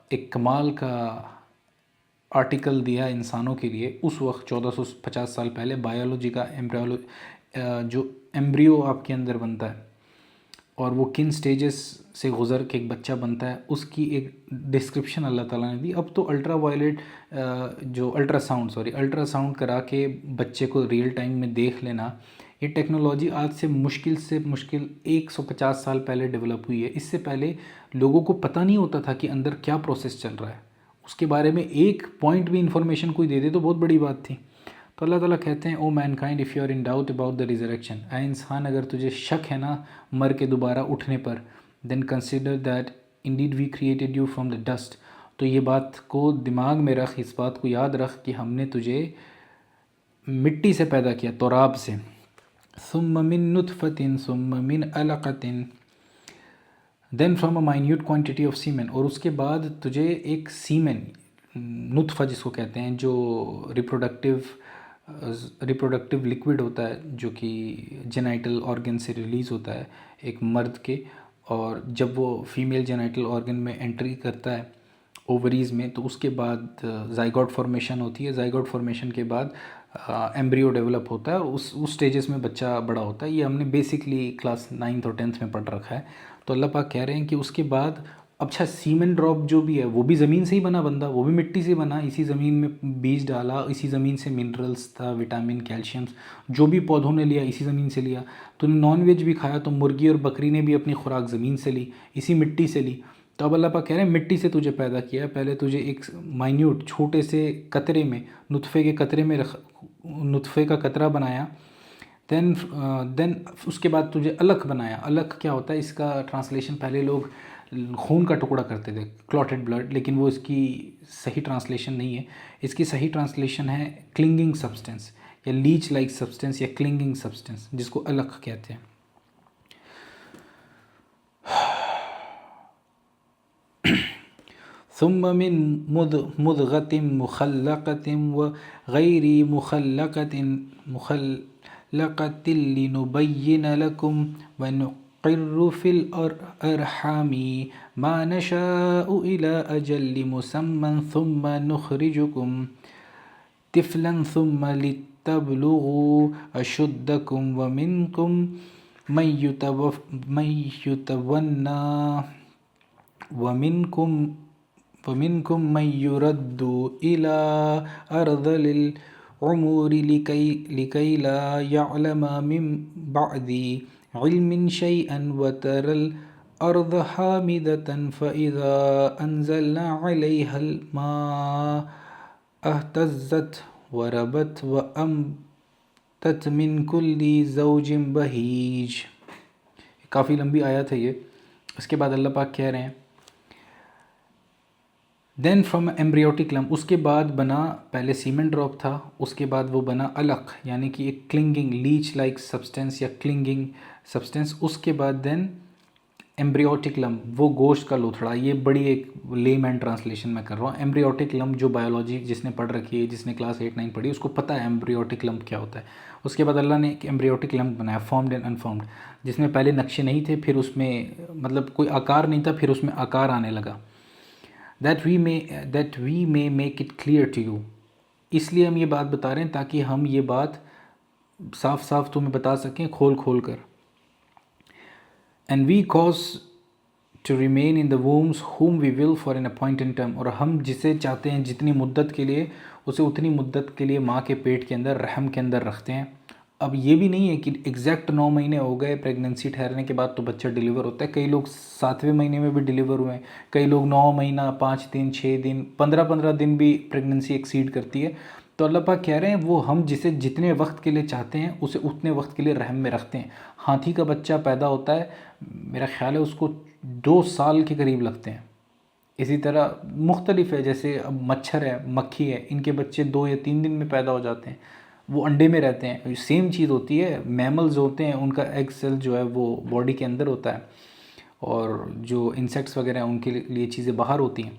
ایک کمال کا آرٹیکل دیا انسانوں کے لیے اس وقت 1450 سال پہلے، بایولوجی کا جو ایمبریو آپ کے اندر بنتا ہے اور وہ کن سٹیجز سے گزر کے ایک بچہ بنتا ہے، اس کی ایک ڈسکرپشن اللہ تعالیٰ نے دی۔ اب تو الٹرا وائلٹ الٹرا ساؤنڈ کرا کے بچے کو ریئل ٹائم میں دیکھ لینا، یہ ٹیکنالوجی آج سے مشکل 150 سال پہلے ڈیولپ ہوئی ہے۔ اس سے پہلے لوگوں کو پتہ نہیں ہوتا تھا کہ اندر کیا پروسیس چل رہا ہے، اس کے بارے میں ایک پوائنٹ بھی انفارمیشن کوئی دے دے تو بہت بڑی بات تھی۔ تو اللہ تعالیٰ کہتے ہیں O mankind if you are in doubt about the resurrection, اے انسان اگر تجھے شک ہے نا مر کے دوبارہ اٹھنے پر، then consider that indeed we created you from the dust, تو یہ بات کو دماغ میں رکھ، اس بات کو یاد رکھ کہ ہم نے تجھے مٹی سے پیدا کیا، تراب سے، ثم من نطفۃ ثم من علقۃ then from a minute quantity of semen, اور اس کے بعد تجھے ایک سیمن، نطفہ جس کو کہتے ہیں، جو ریپروڈکٹیو لیکوڈ ہوتا ہے، جو کہ جینائٹل آرگن سے ریلیز ہوتا ہے ایک مرد کے، اور جب وہ فیمیل جینائٹل آرگن میں انٹری کرتا ہے اووریز میں، تو اس کے بعد زائگوٹ فارمیشن ہوتی ہے۔ زائگوٹ فارمیشن کے بعد ایمبریو ڈیولپ ہوتا ہے، اور اس سٹیجز میں بچہ بڑا ہوتا ہے۔ یہ ہم نے بیسکلی کلاس 9th اور 10th میں پڑھ رکھا ہے۔ تو اللہ پاک کہہ رہے ہیں کہ اس کے بعد اچھا سیمن ڈراپ جو بھی ہے وہ بھی زمین سے ہی بنا بندہ، وہ بھی مٹی سے بنا، اسی زمین میں بیج ڈالا، اسی زمین سے منرلز تھا، وٹامن، کیلشیمز جو بھی پودوں نے لیا اسی زمین سے لیا۔ تو نے نان ویج بھی کھایا تو مرغی اور بکری نے بھی اپنی خوراک زمین سے لی، اسی مٹی سے لی۔ تو اب اللہ پاک کہہ رہے ہیں مٹی سے تجھے پیدا کیا ہے، پہلے تجھے ایک مائنیوٹ چھوٹے سے قطرے میں، نطفے کے قطرے میں نطفے کا قطرہ بنایا، دین اس کے بعد تجھے علق بنایا۔ علق کیا ہوتا ہے؟ اس کا ٹرانسلیشن پہلے لوگ خون کا ٹکڑا کرتے تھے، کلاٹڈ بلڈ، لیکن وہ اس کی صحیح ٹرانسلیشن نہیں ہے۔ اس کی صحیح ٹرانسلیشن ہے کلنگنگ سبسٹنس یا لیچ لائک سبسٹنس یا کلنگنگ سبسٹنس، جس کو علق کہتے ہیں۔ ثم من مضغة مخلقة وغير مخلقة لنبين لكم ونقر في الأرحام ما نشاء إلى أجل مسمى ثم نخرجكم طفلا ثم لتبلغوا أشدكم ومنكم من يتوفى ومنكم من يرد إلى أرذل العمر لكي لا يعلم من بعد علم شيئا وترى الأرض حامدة فإذا أنزلنا عليها الماء اهتزت وربت وأنبتت من كل زوج بهيج۔ کافی لمبی آیت ہے یہ۔ اس کے بعد اللہ پاک کہہ رہے ہیں دین فرام ایمبریوٹک لم، اس کے بعد بنا، پہلے سیمن ڈراپ تھا، اس کے بعد وہ بنا علق، یعنی کہ ایک کلنگنگ لیچ لائک سبسٹنس یا کلنگنگ سبسٹنس، اس کے بعد دین ایمبریوٹک لم، وہ گوشت کا لوتھڑا۔ یہ بڑی ایک لے مین ٹرانسلیشن میں کر رہا ہوں۔ ایمبریوٹک لم جو بایولوجی جس نے پڑھ رکھی ہے، جس نے کلاس 8 9 پڑھی، اس کو پتہ ہے ایمبریوٹک لم کیا ہوتا ہے۔ اس کے بعد اللہ نے ایک ایمبریوٹک لم بنایا، فارمڈ اینڈ انفارمڈ، جس میں پہلے نقشے نہیں تھے، پھر اس میں مطلب کوئی آکار نہیں تھا، پھر اس میں آکار آنے لگا۔ that we may make it clear to you، اس لیے ہم یہ بات بتا رہے ہیں تاکہ ہم یہ بات صاف صاف تمہیں بتا سکیں، کھول کھول کر۔ and we cause to remain in the wombs whom we will for an appointed term، اور ہم جسے چاہتے ہیں جتنی مدت کے لیے، اسے اتنی مدت کے لیے ماں کے پیٹ کے اندر، رحم کے اندر رکھتے ہیں۔ اب یہ بھی نہیں ہے کہ ایگزیکٹ 9 مہینے ہو گئے پریگننسی ٹھہرنے کے بعد تو بچہ ڈیلیور ہوتا ہے۔ کئی لوگ 7ویں مہینے میں بھی ڈیلیور ہوئے ہیں، کئی لوگ 9 مہینہ 5 دن 6 دن 15 دن بھی پریگننسی ایکسیڈ کرتی ہے۔ تو تو اللہ پاک کہہ رہے ہیں وہ ہم جسے جتنے وقت کے لیے چاہتے ہیں اسے اتنے وقت کے لیے رحم میں رکھتے ہیں. ہاتھی کا بچہ پیدا ہوتا ہے، میرا خیال ہے اس کو 2 سال کے قریب لگتے ہیں. اسی طرح مختلف ہے، جیسے اب مچھر ہے، مکھی ہے، ان کے بچے 2 یا 3 دن میں پیدا ہو جاتے ہیں، وہ انڈے میں رہتے ہیں. سیم چیز ہوتی ہے. میملز ہوتے ہیں، ان کا ایگ سیل جو ہے وہ باڈی کے اندر ہوتا ہے، اور جو انسیکٹس وغیرہ ہیں ان کے لیے چیزیں باہر ہوتی ہیں.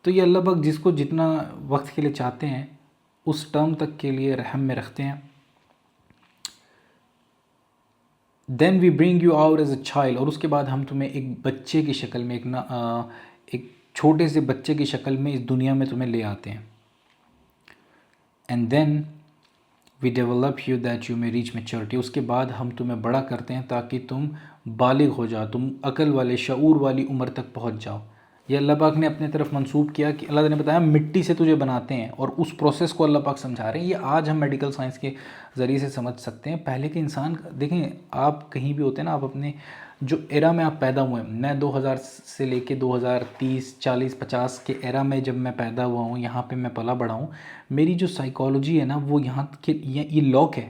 تو یہ اللہ پاک جس کو جتنا وقت کے لیے چاہتے ہیں اس ٹرم تک کے لیے رحم میں رکھتے ہیں. Then we bring you out as a child, اور اس کے بعد ہم تمہیں ایک بچے کی شکل میں، ایک چھوٹے سے بچے کی شکل میں اس دنیا میں تمہیں لے آتے ہیں. And then we develop you that you may reach maturity, اس کے بعد ہم تمہیں بڑا کرتے ہیں تاکہ تم بالغ ہو جاؤ، تم عقل والے شعور والی عمر تک پہنچ جاؤ. یہ اللہ پاک نے اپنے طرف منسوب کیا کہ اللہ نے بتایا مٹی سے تجھے بناتے ہیں، اور اس پروسیس کو اللہ پاک سمجھا رہے ہیں. یہ آج ہم میڈیکل سائنس کے ذریعے سے سمجھ سکتے ہیں. پہلے کے انسان دیکھیں، آپ کہیں بھی ہوتے ہیں نا، آپ اپنے جو ایرا میں آپ پیدا ہوئے ہیں، میں 2000 سے لے کے 2030 40 50 کے ایرا میں جب میں پیدا ہوا ہوں، یہاں پہ میں پلا بڑھا ہوں. میری جو سائیکالوجی ہے نا، وہ یہاں کے یہ لاک ہے.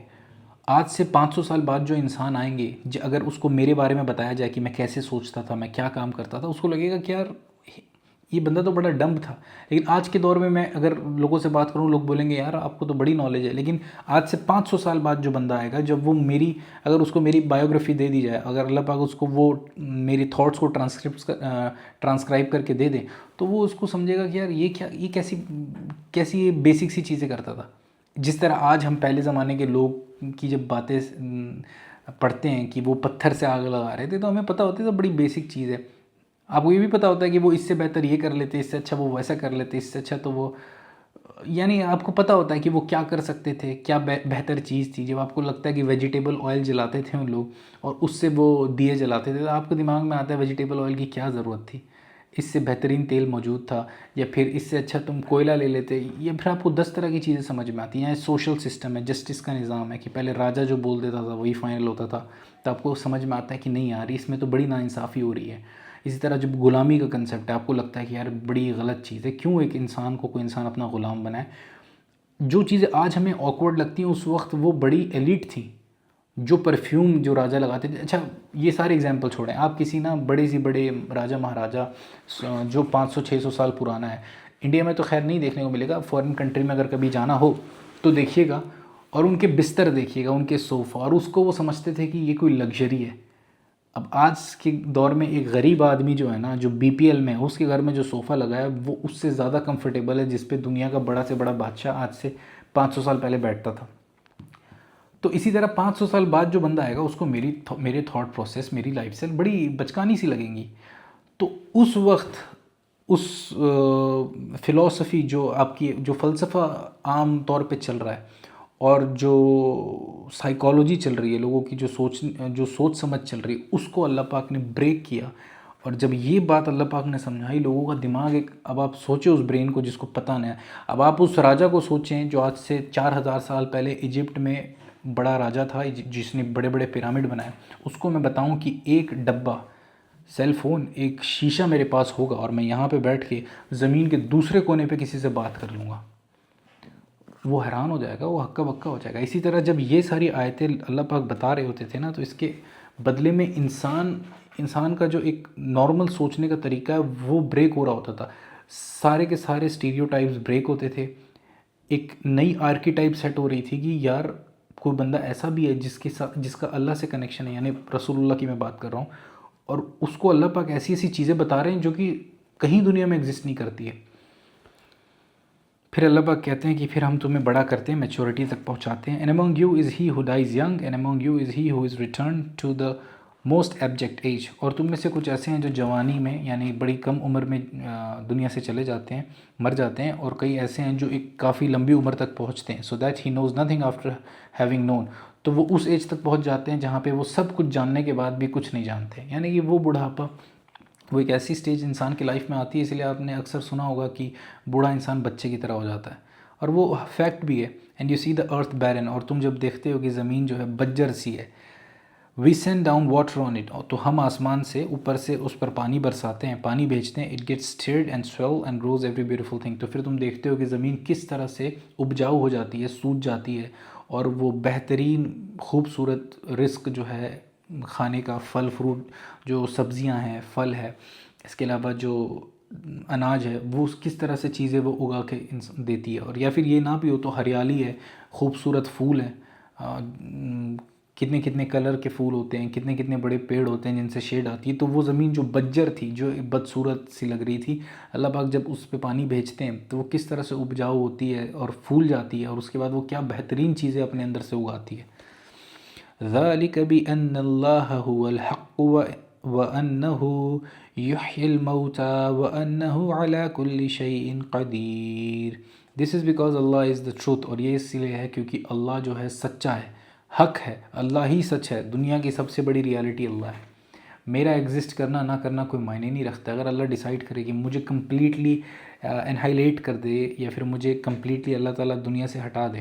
آج سے 500 سال بعد جو انسان آئیں گے، اگر اس کو میرے بارے میں بتایا جائے کہ میں کیسے سوچتا تھا، میں کیا کام کرتا تھا، اس کو لگے گا کہ یار یہ بندہ تو بڑا ڈمب تھا. لیکن آج کے دور میں اگر لوگوں سے بات کروں، لوگ بولیں گے یار آپ کو تو بڑی نالج ہے. لیکن آج سے 500 سال بعد جو بندہ آئے گا، جب وہ اگر اس کو میری بایوگرافی دے دی جائے، اگر اللہ پاک اس کو وہ میری تھاٹس کو ٹرانسکرائب کر کے دے دیں، تو وہ اس کو سمجھے گا کہ یار یہ کیسی بیسک سی چیزیں کرتا تھا. جس طرح آج ہم پہلے زمانے کے لوگ کی جب باتیں پڑھتے ہیں کہ وہ پتھر سے آگ لگا رہے تھے، تو ہمیں پتہ ہوتی ہے تو بڑی بیسک چیز ہے. آپ کو یہ بھی پتہ ہوتا ہے کہ وہ اس سے بہتر یہ کر لیتے، اس سے اچھا وہ ویسا کر لیتے، اس سے اچھا تو وہ، یعنی آپ کو پتہ ہوتا ہے کہ وہ کیا کر سکتے تھے، کیا بہتر چیز تھی. جب آپ کو لگتا ہے کہ ویجیٹیبل آئل جلاتے تھے ان لوگ اور اس سے وہ دیے جلاتے تھے، تو آپ کے دماغ میں آتا ہے ویجیٹیبل آئل کی کیا ضرورت تھی، اس سے بہترین تیل موجود تھا، یا پھر اس سے اچھا تم کوئلہ لے لیتے. یا پھر آپ کو 10 طرح کی چیزیں سمجھ میں آتی ہیں. یہاں سوشل سسٹم ہے، جسٹس کا نظام ہے کہ پہلے راجا جو بول دیتا تھا وہی فائنل ہوتا تھا. تو آپ کو سمجھ میں آتا ہے کہ نہیں یار اس میں تو بڑی ناانصافی ہو رہی ہے. اسی طرح جب غلامی کا کنسیپٹ ہے، آپ کو لگتا ہے کہ یار بڑی غلط چیز ہے، کیوں ایک انسان کو کوئی انسان اپنا غلام بنائے. جو چیزیں آج ہمیں آکورڈ لگتی ہیں اس وقت وہ بڑی ایلیٹ تھیں. جو پرفیوم جو راجا لگاتے تھے، اچھا یہ سارے اگزامپل چھوڑیں، آپ کسی بڑے سے بڑے راجا مہاراجا جو 500 600 سال پرانا ہے، انڈیا میں تو خیر نہیں دیکھنے کو ملے گا، فورن کنٹری میں اگر کبھی جانا ہو تو دیکھیے گا، اور ان کے بستر دیکھیے گا، ان کے صوفہ، اور اس کو وہ سمجھتے تھے کہ یہ کوئی لگژری ہے. اب آج کے دور میں ایک غریب آدمی جو ہے نا، جو بی پی ایل میں ہے، اس کے گھر میں جو صوفہ لگا ہے وہ اس سے زیادہ کمفرٹیبل ہے جس پہ دنیا کا بڑا سے بڑا بادشاہ آج سے 500 سال پہلے بیٹھتا تھا. تو اسی طرح 500 سال بعد جو بندہ آئے گا اس کو میرے تھاٹ پروسیس، میری لائف اسٹائل بڑی بچکانی سی لگیں گی. تو اس وقت اس فلسفی جو آپ کی جو فلسفہ عام طور پہ چل رہا ہے، اور جو سائیکالوجی چل رہی ہے، لوگوں کی جو سوچ سمجھ چل رہی ہے، اس کو اللہ پاک نے بریک کیا. اور جب یہ بات اللہ پاک نے سمجھائی، لوگوں کا دماغ اب آپ سوچیں اس برین کو جس کو پتہ نہیں ہے. اب آپ اس راجا کو سوچیں جو آج سے 4000 سال پہلے ایجپٹ میں بڑا راجا تھا، جس نے بڑے بڑے پیرامڈ بنائے. اس کو میں بتاؤں کہ ایک ڈبہ سیل فون، ایک شیشہ میرے پاس ہوگا اور میں یہاں پہ بیٹھ کے زمین کے دوسرے کونے پہ کسی سے بات کر لوں گا، وہ حیران ہو جائے گا، وہ ہکا بکا ہو جائے گا. اسی طرح جب یہ ساری آیتیں اللہ پاک بتا رہے ہوتے تھے نا، تو اس کے بدلے میں انسان کا جو ایک نارمل سوچنے کا طریقہ ہے وہ بریک ہو رہا ہوتا تھا. سارے کے سارے اسٹیریوٹائپس بریک ہوتے تھے. ایک نئی آرکیٹائپ سیٹ ہو رہی تھی کہ یار کوئی بندہ ایسا بھی ہے جس کا اللہ سے کنیکشن ہے، یعنی رسول اللہ کی میں بات کر رہا ہوں، اور اس کو اللہ پاک ایسی ایسی چیزیں بتا رہے ہیں جو کہ کہیں دنیا میں ایگزسٹ نہیں کرتی ہے. پھر اللہ پاک کہتے ہیں کہ پھر ہم تمہیں بڑا کرتے ہیں، میچورٹی تک پہنچاتے ہیں. And among you is he who dies young and among you is he who is return to the most abject age. اور تم میں سے کچھ ایسے ہیں جو جوانی میں یعنی بڑی کم عمر میں دنیا سے چلے جاتے ہیں، مر جاتے ہیں، اور کئی ایسے ہیں جو ایک کافی لمبی عمر تک پہنچتے ہیں. So that he knows nothing after having known. تو وہ اس ایج تک پہنچ جاتے ہیں جہاں پہ وہ سب کچھ جاننے کے بعد بھی کچھ نہیں جانتے. یعنی کہ وہ بڑھاپا، وہ ایک ایسی سٹیج انسان کی لائف میں آتی ہے. اس لیے آپ نے اکثر سنا ہوگا کہ بوڑھا انسان بچے کی طرح ہو جاتا ہے، اور وہ فیکٹ بھی ہے. اینڈ یو سی دا ارتھ بیرن. اور تم جب دیکھتے ہو کہ زمین جو ہے بجر سی ہے، we send down water on it, تو ہم آسمان سے اوپر سے اس پر پانی برساتے ہیں، پانی بھیجتے ہیں. It gets stirred and swell and grows every beautiful thing. تو پھر تم دیکھتے ہو کہ زمین کس طرح سے اپجاؤ ہو جاتی ہے، سوج جاتی ہے، اور وہ بہترین خوبصورت رزق جو ہے کھانے کا، پھل فروٹ جو سبزیاں ہیں، پھل ہے، اس کے علاوہ جو اناج ہے، وہ کس طرح سے چیزیں وہ اگا کے دیتی ہے. اور یا پھر یہ نہ بھی ہو تو ہریالی ہے، خوبصورت پھول ہیں، کتنے کتنے کلر کے پھول ہوتے ہیں، کتنے کتنے بڑے پیڑ ہوتے ہیں جن سے شیڈ آتی ہے. تو وہ زمین جو بنجر تھی، جو بدصورت سی لگ رہی تھی، اللہ پاک جب اس پہ پانی بھیجتے ہیں تو وہ کس طرح سے اپجاؤ ہوتی ہے اور پھول جاتی ہے، اور اس کے بعد وہ کیا بہترین چیزیں اپنے اندر سے اگاتی ہے. ذَلِكَ بِأَنَّ اللَّهَ هُوَ الْحَقُّ وَأَنَّهُ يُحْيِي الْمَوْتَى وَأَنَّهُ عَلَى كُلِّ شَيْءٍ قَدِيرٌ. This is because Allah is the truth. اور یہ اس لیے ہے کیونکہ اللہ جو ہے سچا ہے، حق ہے، اللہ ہی سچ ہے. دنیا کی سب سے بڑی ریالٹی اللہ ہے. میرا ایگزسٹ کرنا نہ کرنا کوئی معنی نہیں رکھتا. اگر اللہ ڈیسائیڈ کرے کہ مجھے کمپلیٹلی انہائلیٹ کر دے، یا پھر مجھے کمپلیٹلی اللہ تعالیٰ دنیا سے ہٹا دے،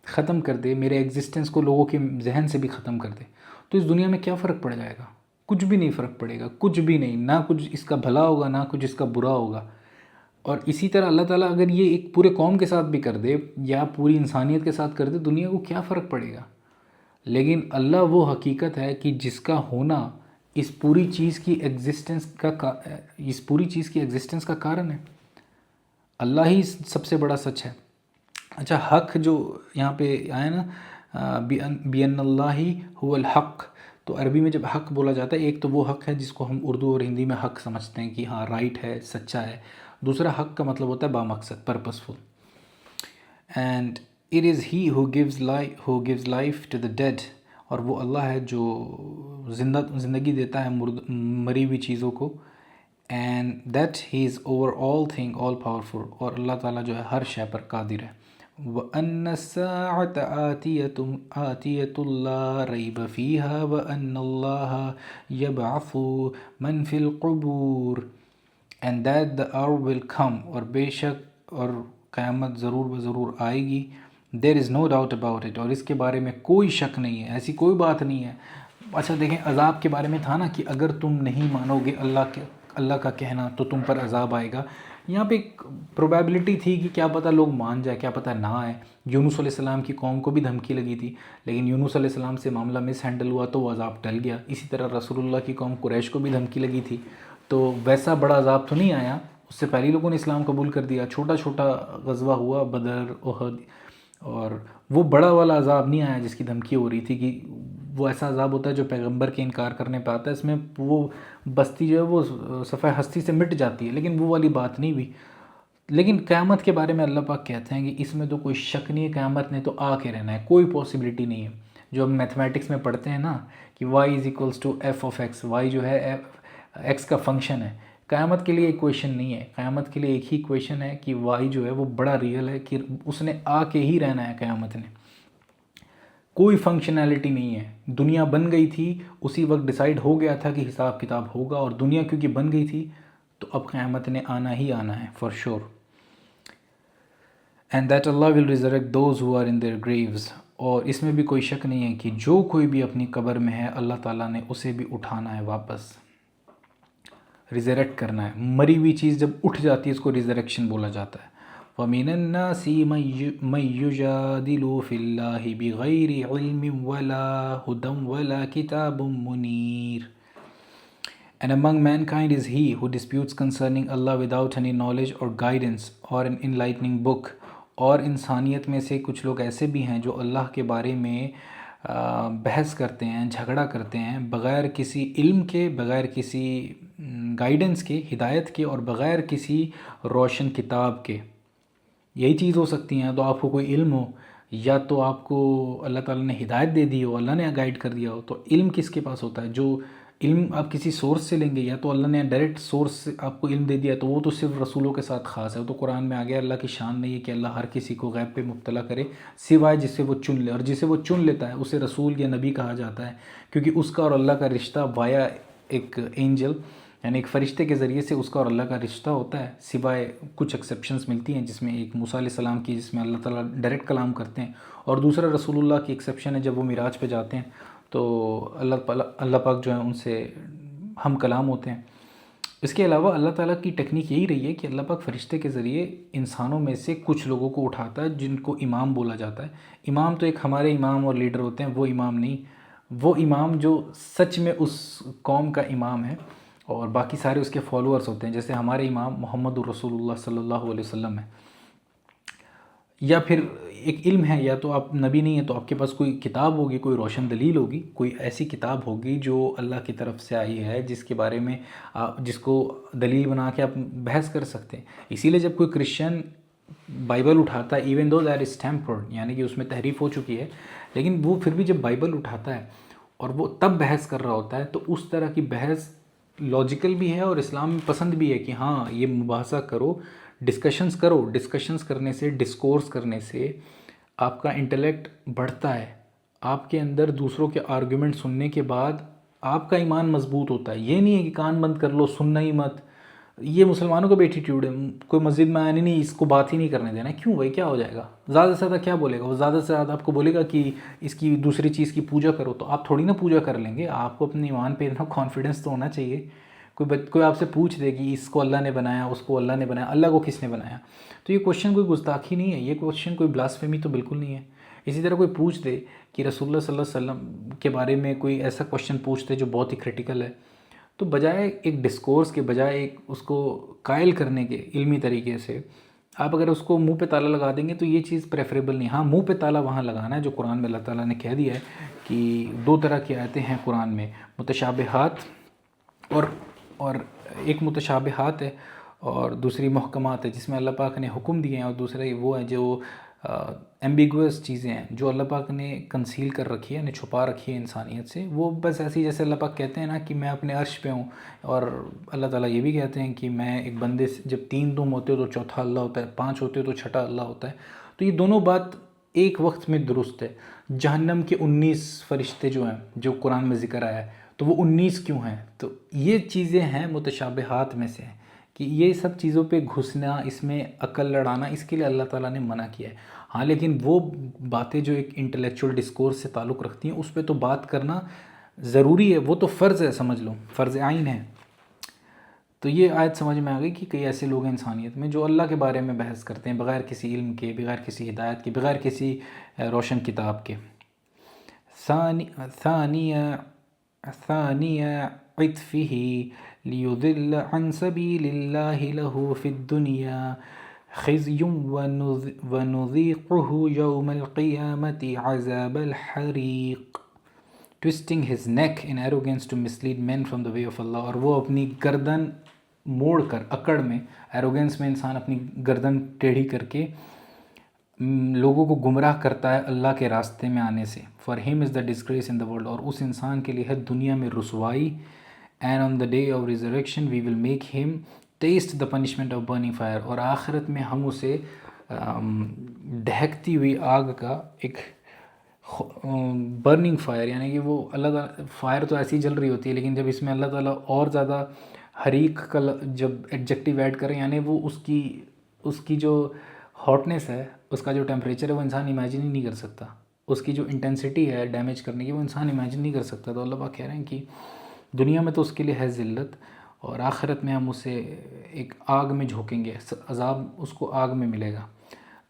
ختم کر دے، میرے ایگزسٹنس کو لوگوں کے ذہن سے بھی ختم کر دے، تو اس دنیا میں کیا فرق پڑ جائے گا؟ کچھ بھی نہیں فرق پڑے گا، کچھ بھی نہیں. نہ کچھ اس کا بھلا ہوگا، نہ کچھ اس کا برا ہوگا. اور اسی طرح اللہ تعالیٰ اگر یہ ایک پورے قوم کے ساتھ بھی کر دے یا پوری انسانیت کے ساتھ کر دے، دنیا کو کیا فرق پڑے گا؟ لیکن اللہ وہ حقیقت ہے کہ جس کا ہونا اس پوری چیز کی ایگزسٹنس کا کارن ہے. اللہ ہی سب سے بڑا سچ ہے. اچھا، حق جو یہاں پہ آیا نا، بِأَنَّ اللَّهِ هُوَ الْحَقِّ، تو عربی میں جب حق بولا جاتا ہے، ایک تو وہ حق ہے جس کو ہم اردو اور ہندی میں حق سمجھتے ہیں کہ ہاں رائٹ ہے، سچا ہے. دوسرا حق کا مطلب ہوتا ہے بامقصد، purposeful. And it is he who gives life to the dead. اور وہ اللہ ہے جو زندگی دیتا ہے مری ہوئی چیزوں کو. And that he is over all thing all powerful. اور اللہ تعالیٰ جو ہے ہر شے پر قادر ہے. وَأَنَّ السَّاعَةَ آتِيَةٌ لَا رَيْبَ فِيهَا وَأَنَّ اللَّهَ يَبْعَثُ مَنْ فِي الْقُبُورِ. And that the hour will come. اور بے شک اور قیامت ضرور ضرور آئے گی. دیر از نو ڈاؤٹ اباؤٹ اٹ. اور اس کے بارے میں کوئی شک نہیں ہے، ایسی کوئی بات نہیں ہے. اچھا دیکھیں، عذاب کے بارے میں تھا نا کہ اگر تم نہیں مانو گے اللہ کا کہنا تو تم پر عذاب آئے گا. یہاں پہ ایک پروبیبلٹی تھی کہ کیا پتہ لوگ مان جائے، کیا پتہ نہ آئے. یونس علیہ السلام کی قوم کو بھی دھمکی لگی تھی، لیکن یونس علیہ السلام سے معاملہ مس ہینڈل ہوا تو وہ عذاب ٹل گیا. اسی طرح رسول اللہ کی قوم قریش کو بھی دھمکی لگی تھی، تو ویسا بڑا عذاب تو نہیں آیا. اس سے پہلے لوگوں نے اسلام قبول کر دیا. چھوٹا چھوٹا غزوہ ہوا، بدر، احد، اور وہ بڑا والا عذاب نہیں آیا جس کی دھمکی ہو رہی تھی کہ وہ ایسا عذاب ہوتا ہے جو پیغمبر کے انکار کرنے پہ آتا ہے. اس میں وہ بستی جو ہے وہ صفحہ ہستی سے مٹ جاتی ہے، لیکن وہ والی بات نہیں ہوئی. لیکن قیامت کے بارے میں اللہ پاک کہتے ہیں کہ اس میں تو کوئی شک نہیں ہے، قیامت نے تو آ کے رہنا ہے، کوئی پاسبلٹی نہیں ہے. جو ہم میتھمیٹکس میں پڑھتے ہیں نا کہ y = f(x), y جو ہے x کا فنکشن ہے. قیامت کے لیے ایک نہیں ہے. قیامت کے لیے ایک ہی ایکویشن ہے کہ y جو ہے وہ بڑا ریئل ہے، کہ اس نے آ کے ہی رہنا ہے. قیامت نے کوئی فنکشنالٹی نہیں ہے. دنیا بن گئی تھی اسی وقت ڈیسائیڈ ہو گیا تھا کہ حساب کتاب ہوگا، اور دنیا کیونکہ بن گئی تھی تو اب قیامت نے آنا ہی آنا ہے for sure. And that Allah will resurrect those who are in their graves. اور اس میں بھی کوئی شک نہیں ہے کہ جو کوئی بھی اپنی قبر میں ہے، اللہ تعالیٰ نے اسے بھی اٹھانا ہے، واپس ریزریکٹ کرنا ہے. مری ہوئی چیز جب اٹھ جاتی ہے اس کو ریزریکشن بولا جاتا ہے. وَمِنَ النَّاسِ مَن يُجَادِلُ فِي اللَّهِ بِغَيْرِ عِلْمٍ وَلَا هُدًى وَلَا كِتَابٌ مُنِيرٌ. And among mankind is he who disputes concerning Allah without any knowledge or guidance or an enlightening book. اور انسانیت میں سے کچھ لوگ ایسے بھی ہیں جو اللہ کے بارے میں بحث کرتے ہیں، جھگڑا کرتے ہیں، بغیر کسی علم کے، بغیر کسی گائیڈنس کے، ہدایت کے، اور بغیر کسی روشن کتاب کے. یہی چیز ہو سکتی ہیں، تو آپ کو کوئی علم ہو، یا تو آپ کو اللہ تعالیٰ نے ہدایت دے دی ہو، اللہ نے گائیڈ کر دیا ہو. تو علم کس کے پاس ہوتا ہے؟ جو علم آپ کسی سورس سے لیں گے، یا تو اللہ نے ڈائریکٹ سورس سے آپ کو علم دے دیا تو وہ تو صرف رسولوں کے ساتھ خاص ہے. وہ تو قرآن میں آ گیا. اللہ کی شان نہیں ہے کہ اللہ ہر کسی کو غیب پہ مبتلا کرے سوائے جسے وہ چن لے، اور جسے وہ چن لیتا ہے اسے رسول یا نبی کہا جاتا ہے، کیونکہ اس کا اور اللہ کا رشتہ وایا ایک اینجل، یعنی ایک فرشتے کے ذریعے سے اس کا اور اللہ کا رشتہ ہوتا ہے. سوائے کچھ ایکسیپشنز ملتی ہیں، جس میں ایک موسیٰ علیہ السلام کی، جس میں اللہ تعالیٰ ڈائریکٹ کلام کرتے ہیں، اور دوسرا رسول اللہ کی ایکسیپشن ہے جب وہ معراج پہ جاتے ہیں تو اللہ پاک جو ہے ان سے ہم کلام ہوتے ہیں۔ اس کے علاوہ اللہ تعالیٰ کی ٹیکنیک یہی رہی ہے کہ اللہ پاک فرشتے کے ذریعے انسانوں میں سے کچھ لوگوں کو اٹھاتا ہے جن کو امام بولا جاتا ہے۔ امام تو ایک ہمارے امام اور لیڈر ہوتے ہیں، وہ امام نہیں، وہ امام جو سچ میں اس قوم کا امام ہے، اور باقی سارے اس کے فالوورز ہوتے ہیں، جیسے ہمارے امام محمد الرسول اللہ صلی اللہ علیہ وسلم ہے۔ یا پھر ایک علم ہے، یا تو آپ نبی نہیں ہیں تو آپ کے پاس کوئی کتاب ہوگی، کوئی روشن دلیل ہوگی، کوئی ایسی کتاب ہوگی جو اللہ کی طرف سے آئی ہے، جس کے بارے میں جس کو دلیل بنا کے آپ بحث کر سکتے ہیں۔ اسی لیے جب کوئی کرسچن بائبل اٹھاتا ہے، even though that is tempered, یعنی کہ اس میں تحریف ہو چکی ہے، لیکن وہ پھر بھی جب بائبل اٹھاتا ہے اور وہ تب بحث کر رہا ہوتا ہے، تو اس طرح کی بحث لاجیکل بھی ہے اور اسلام میں پسند بھی ہے کہ ہاں یہ مباحثہ کرو، ڈسکشنز کرو۔ ڈسکشنز کرنے سے، ڈسکورس کرنے سے آپ کا انٹلیکٹ بڑھتا ہے، آپ کے اندر دوسروں کے آرگومنٹ سننے کے بعد آپ کا ایمان مضبوط ہوتا ہے۔ یہ نہیں ہے کہ کان بند کر لو، سننا ہی مت۔ یہ مسلمانوں کا بھی ایٹیٹیوڈ ہے، کوئی مسجد میں آیا نہیں، اس کو بات ہی نہیں کرنے دینا۔ کیوں بھائی، کیا ہو جائے گا؟ زیادہ سے زیادہ کیا بولے گا وہ؟ زیادہ سے زیادہ آپ کو بولے گا کہ اس کی دوسری چیز کی پوجا کرو، تو آپ تھوڑی نا پوجا کر لیں گے۔ آپ کو اپنے ایمان پہ اتنا کانفیڈنس تو ہونا چاہیے۔ کوئی آپ سے پوچھ دے کہ اس کو اللہ نے بنایا، اس کو اللہ نے بنایا، اللہ کو کس نے بنایا؟ تو یہ کوشچن کوئی گستاخی نہیں ہے، یہ کوشچن کوئی بلاسفیمی تو بالکل نہیں ہے۔ اسی طرح کوئی پوچھ دے کہ رسول اللہ صلی اللہ علیہ وسلم کے بارے میں کوئی ایسا کوشچن پوچھ دے جو بہت ہی کریٹیکل ہے، تو بجائے ایک ڈسکورس کے، بجائے ایک اس کو قائل کرنے کے علمی طریقے سے، آپ اگر اس کو منہ پہ تالا لگا دیں گے تو یہ چیز پریفریبل نہیں۔ ہاں، منہ پہ تالا وہاں لگانا ہے جو قرآن میں اللہ تعالیٰ نے کہہ دیا ہے کہ دو طرح کی آیتیں ہیں قرآن میں، متشابہات اور ایک متشابہات ہے اور دوسری محکمات ہے، جس میں اللہ پاک نے حکم دیے ہیں، اور دوسرے وہ ہیں جو ایمبیگوس چیزیں ہیں جو اللہ پاک نے کنسیل کر رکھی ہے، یعنی چھپا رکھی ہے انسانیت سے۔ وہ بس ایسی جیسے اللہ پاک کہتے ہیں نا کہ میں اپنے عرش پہ ہوں، اور اللہ تعالیٰ یہ بھی کہتے ہیں کہ میں ایک بندے سے، جب 3 تم ہوتے ہو تو چوتھا اللہ ہوتا ہے، 5 ہوتے ہو تو چھٹا اللہ ہوتا ہے۔ تو یہ دونوں بات ایک وقت میں درست ہے۔ جہنم کے 19 فرشتے جو ہیں جو قرآن میں ذکر آیا ہے، تو وہ 19 کیوں ہیں؟ تو یہ چیزیں ہیں متشابہات میں سے، کہ یہ سب چیزوں پہ گھسنا، اس میں عقل لڑانا، اس کے لیے اللہ تعالیٰ نے منع کیا ہے۔ ہاں، لیکن وہ باتیں جو ایک انٹلیکچوئل ڈسکورس سے تعلق رکھتی ہیں، اس پہ تو بات کرنا ضروری ہے، وہ تو فرض ہے، سمجھ لو فرض عین ہے۔ تو یہ آیت سمجھ میں آ گئی کہ کئی ایسے لوگ ہیں انسانیت میں جو اللہ کے بارے میں بحث کرتے ہیں بغیر کسی علم کے، بغیر کسی ہدایت کے، بغیر کسی روشن کتاب کے۔ ثانیہ عطفہ لیضل عن سبیل اللہ لہ فی الدنیا خزی ونذیقہ یوم القیامۃ عذاب الحریق۔ twisting his neck in arrogance to mislead men from the way of Allah، اور وہ اپنی گردن موڑ کر، اکڑ میں، ایروگنس میں انسان اپنی گردن ٹیڑھی کر کے لوگوں کو گمراہ کرتا ہے اللہ کے راستے میں آنے سے۔ for him is the disgrace in the world، اور اس انسان کے لیے ہے دنیا میں رسوائی۔ and on the day of resurrection we will make him taste the punishment of burning fire، اور آخرت میں ہم اسے دہکتی ہوئی آگ کا ایک برننگ فائر، یعنی کہ وہ اللہ تعالیٰ، فائر تو ایسی جل رہی ہوتی ہے، لیکن جب اس میں اللہ تعالیٰ اور زیادہ حریق کا جب ایڈجیکٹیو ایڈ کریں، یعنی وہ اس کی جو ہاٹنس ہے، اس کا جو ٹیمپریچر ہے، وہ انسان امیجن ہی نہیں کر سکتا۔ اس کی جو انٹینسٹی ہے ڈیمیج کرنے کی، وہ انسان امیجن نہیں کر سکتا۔ تو اللہ پاک کہہ رہے ہیں کہ دنیا میں تو اس کے لیے ہے ذلت، اور آخرت میں ہم اسے ایک آگ میں جھونکیں گے، عذاب اس کو آگ میں ملے گا۔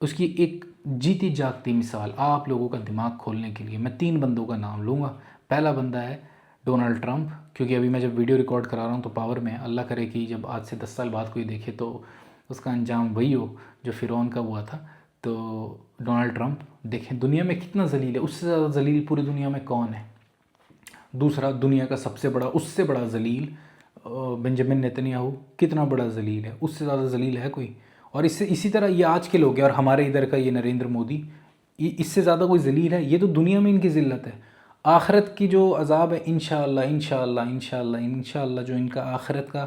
اس کی ایک جیتی جاگتی مثال آپ لوگوں کا دماغ کھولنے کے لیے میں 3 بندوں کا نام لوں گا۔ پہلا بندہ ہے ڈونلڈ ٹرمپ، کیونکہ ابھی میں جب ویڈیو ریکارڈ کرا رہا ہوں تو پاور میں، اللہ کرے کہ جب آج سے 10 سال بعد کوئی دیکھے تو اس کا انجام وہی ہو جو فرعون کا ہوا تھا۔ تو ڈونلڈ ٹرمپ دیکھیں دنیا میں کتنا ذلیل ہے، اس سے زیادہ ذلیل پوری دنیا میں کون ہے؟ دوسرا، دنیا کا سب سے بڑا، اس سے بڑا ذلیل بنجامن نیتنیاہو، کتنا بڑا ذلیل ہے، اس سے زیادہ ذلیل ہے کوئی؟ اور اسی طرح یہ آج کے لوگ ہیں، اور ہمارے ادھر کا یہ نریندر مودی، اس سے زیادہ کوئی ذلیل ہے؟ یہ تو دنیا میں ان کی ذلت ہے۔ آخرت کی جو عذاب ہے، انشاءاللہ انشاءاللہ انشاءاللہ انشاءاللہ جو ان کا آخرت کا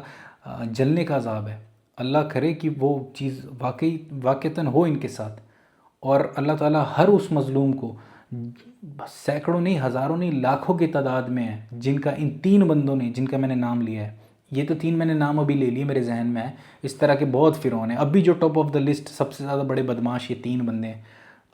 جلنے کا عذاب ہے، اللہ کرے کہ وہ چیز واقعتاً ہو ان کے ساتھ۔ اور اللہ تعالیٰ ہر اس مظلوم کو، سینکڑوں نہیں، ہزاروں نہیں، لاکھوں کی تعداد میں ہے جن کا ان 3 بندوں نے، جن کا میں نے نام لیا ہے، یہ تو 3 میں نے نام ابھی لے لیے، میرے ذہن میں ہے، اس طرح کے بہت فرعون ہیں۔ اب بھی جو ٹاپ آف دا لسٹ سب سے زیادہ بڑے بدماش یہ 3 بندے ہیں۔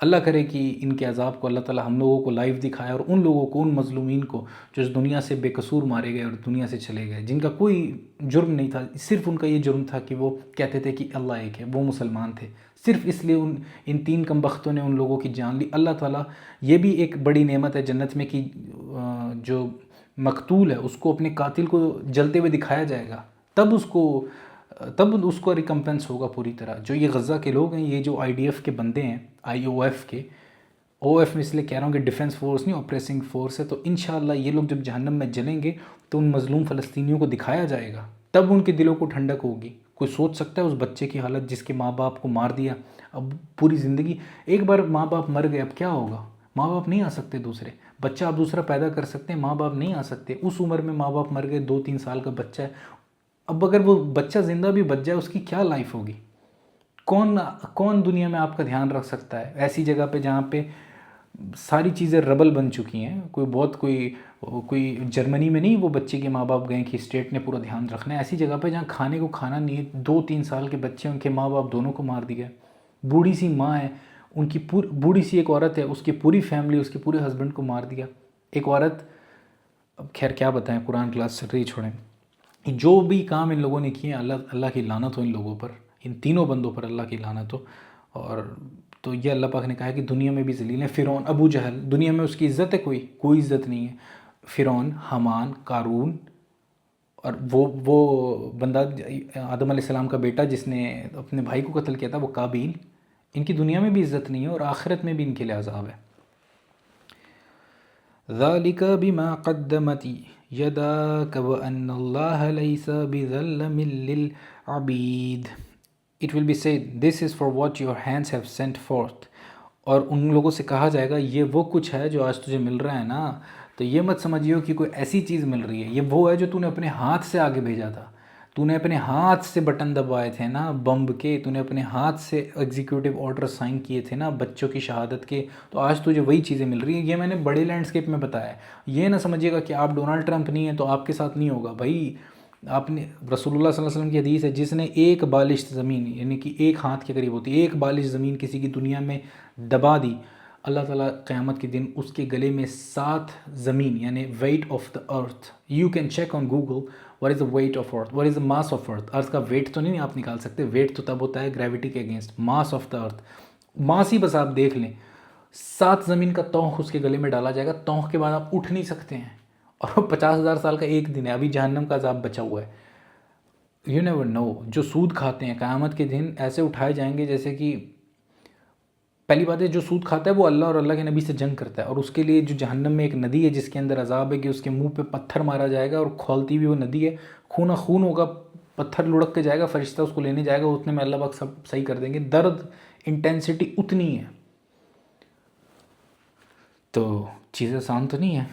اللہ کرے کہ ان کے عذاب کو اللہ تعالیٰ ہم لوگوں کو لائیو دکھائے، اور ان لوگوں کو، ان مظلومین کو جو اس دنیا سے بے قصور مارے گئے اور دنیا سے چلے گئے، جن کا کوئی جرم نہیں تھا، صرف ان کا یہ جرم تھا کہ وہ کہتے تھے کہ اللہ ایک ہے، وہ مسلمان تھے، صرف اس لیے ان تین کم بختوں نے ان لوگوں کی جان لی۔ اللہ تعالیٰ، یہ بھی ایک بڑی نعمت ہے جنت میں کہ جو مقتول ہے اس کو اپنے قاتل کو جلتے ہوئے دکھایا جائے گا، تب اس کو ریکمپنس ہوگا پوری طرح۔ جو یہ غزہ کے لوگ ہیں، یہ جو آئی ڈی ایف کے بندے ہیں، آئی او ایف کے، او ایف میں اس لیے کہہ رہا ہوں کہ ڈیفنس فورس نہیں، آپریسنگ فورس ہے، تو انشاءاللہ یہ لوگ جب جہنم میں جلیں گے تو ان مظلوم فلسطینیوں کو دکھایا جائے گا، تب ان کے دلوں کو ٹھنڈک ہوگی۔ کوئی سوچ سکتا ہے اس بچے کی حالت جس کے ماں باپ کو مار دیا، اب پوری زندگی، ایک بار ماں باپ مر گئے اب کیا ہوگا؟ ماں باپ نہیں آ سکتے دوسرے، بچہ آپ دوسرا پیدا کر سکتے ہیں، ماں باپ نہیں آ سکتے۔ اس عمر میں ماں باپ مر گئے، 2-3 سال کا بچہ ہے، اب اگر وہ بچہ زندہ بھی بچ جائے اس کی کیا لائف ہوگی؟ کون دنیا میں آپ کا دھیان رکھ سکتا ہے ایسی جگہ پہ جہاں پہ ساری چیزیں ربل بن چکی ہیں؟ کوئی جرمنی میں نہیں وہ بچے کے ماں باپ گئے کہ اسٹیٹ نے پورا دھیان رکھنا ہے، ایسی جگہ پہ جہاں کھانے کو کھانا نہیں ہے، 2-3 سال کے بچے، ان کے ماں باپ دونوں کو مار دیا، بوڑھی سی ماں ہے، ان کی بوڑھی سی ایک عورت ہے، اس کی پوری فیملی، اس کے پورے ہسبینڈ کو مار دیا۔ ایک عورت، اب خیر کیا بتائیں، قرآن کلاس چل رہی، چھوڑیں۔ جو بھی کام ان لوگوں نے کیے، اللہ کی لعنت ہو ان لوگوں پر، ان تینوں بندوں پر اللہ کی لعنت ہو۔ اور تو یہ اللہ پاک نے کہا ہے کہ دنیا میں بھی ذلیل ہیں۔ فرعون، ابو جہل، دنیا میں اس کی عزت ہے؟ کوئی عزت نہیں ہے۔ فرعون، حامان، قارون، اور وہ بندہ آدم علیہ السلام کا بیٹا جس نے اپنے بھائی کو قتل کیا تھا، وہ قابیل، ان کی دنیا میں بھی عزت نہیں ہے اور آخرت میں بھی ان کے لیے عذاب ہے۔ ذَلِكَ بِمَا قَدَّمَتْ يَدَاكَ وَأَنَّ اللَّهَ لَيْسَ بِظَلَّامٍ لِّلْعَبِيدِ It will be said, this is for what your hands have sent forth. اور ان لوگوں سے کہا جائے گا یہ وہ کچھ ہے جو آج تجھے مل رہا ہے نا، تو یہ مت سمجھیو کہ کوئی ایسی چیز مل رہی ہے، یہ وہ ہے جو تو نے اپنے ہاتھ سے آگے بھیجا تھا، تو نے اپنے ہاتھ سے بٹن دبائے تھے نا بمب کے، تو نے اپنے ہاتھ سے ایگزیکیوٹیو آرڈر سائن کیے تھے نا بچوں کی شہادت کے، تو آج تجھے وہی چیزیں مل رہی ہیں۔ یہ میں نے بڑے لینڈسکیپ میں بتایا ہے، یہ نہ سمجھیے گا کہ آپ ڈونلڈ ٹرمپ نہیں ہیں تو آپ کے ساتھ نہیں ہوگا بھائی۔ آپ نے رسول اللہ صلی اللہ علیہ وسلم کی حدیث ہے، جس نے ایک بالشت زمین، یعنی کہ ایک ہاتھ کے قریب ہوتی ہے، ایک بالشت زمین کسی کی دنیا میں دبا دی، اللہ تعالیٰ قیامت کے دن اس کے گلے میں 7 زمین، یعنی weight of the earth, you can check on Google what is the weight of earth, what is the mass of earth. Earth کا ویٹ تو نہیں آپ نکال سکتے، ویٹ تو تب ہوتا ہے گریوٹی کے اگینسٹ، ماس آف دا ارتھ، ماس ہی بس آپ دیکھ لیں، 7 زمین کا تونخ اس کے گلے میں ڈالا جائے گا، تونخ کے بعد آپ اٹھ نہیں سکتے ہیں، اور 50,000 سال کا ایک دن ہے، ابھی جہنم کا عذاب بچا ہوا ہے۔ یو نیور نو، جو سود کھاتے ہیں قیامت کے دن ایسے اٹھائے جائیں گے جیسے کہ، پہلی بات ہے جو سود کھاتا ہے وہ اللہ اور اللہ کے نبی سے جنگ کرتا ہے، اور اس کے لیے جو جہنم میں ایک ندی ہے جس کے اندر عذاب ہے کہ اس کے منہ پہ پتھر مارا جائے گا، اور کھولتی بھی وہ ندی ہے، خون خون ہوگا، پتھر لڑک کے جائے گا، فرشتہ اس کو لینے جائے گا، اتنے میں اللہ پاک سب صحیح کر دیں گے، درد انٹینسٹی اتنی ہے۔ تو چیزیں آسان تو نہیں ہیں،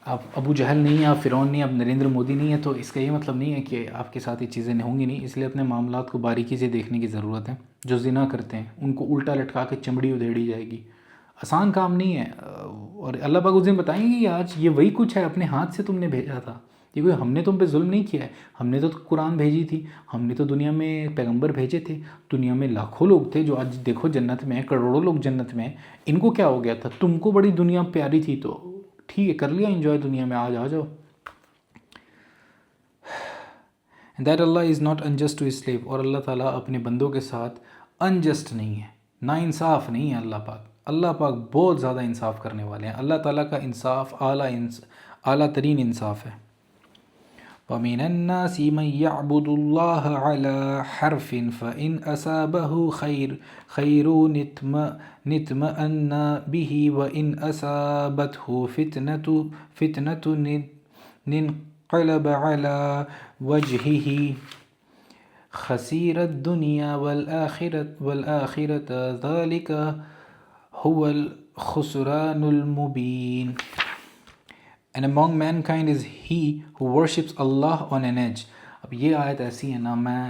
آپ ابو جہل نہیں ہیں، آپ فرعون نہیں ہیں، آپ نریندر مودی نہیں ہیں، تو اس کا یہ مطلب نہیں ہے کہ آپ کے ساتھ یہ چیزیں ہوں گی نہیں، اس لیے اپنے معاملات کو باریکی سے دیکھنے کی ضرورت ہے۔ جو زنا کرتے ہیں ان کو الٹا لٹکا کے چمڑی ادھیڑی جائے گی، آسان کام نہیں ہے، اور اللہ پاک اس دن بتائیں گے کہ آج یہ وہی کچھ ہے اپنے ہاتھ سے تم نے بھیجا تھا، یہ کوئی ہم نے تم پہ ظلم نہیں کیا ہے، ہم نے تو قرآن بھیجی تھی، ہم نے تو دنیا میں پیغمبر بھیجے تھے، دنیا میں لاکھوں لوگ تھے جو آج دیکھو جنت میں ہیں، کروڑوں لوگ جنت میں ہیں، ان کو کیا ہو گیا تھا؟ تم کو بڑی دنیا پیاری تھی تو ٹھیک ہے، کر لیا انجوائے دنیا میں، آج آ جاؤ۔ That Allah is not unjust to his slave, اور اللہ تعالیٰ اپنے بندوں کے ساتھ انجسٹ نہیں ہے، نا انصاف نہیں ہے اللہ پاک۔ اللہ پاک بہت زیادہ انصاف کرنے والے ہیں، اللہ تعالیٰ کا انصاف اعلیٰ ترین انصاف ہے۔ وَمِنَ النَّاسِ مَن يَعْبُدُ اللَّهَ عَلَى حَرْفٍ فَإِنْ أَصَابَهُ خَيْرٌ اطْمَأَنَّ بِهِ وَإِنْ أَصَابَتْهُ فِتْنَةٌ انقلب على وجهه خسير الدنيا والآخرة ذلك هو الخسران المبين. And among mankind is he who worships Allah on an edge. اب یہ آیت ایسی ہے نا، میں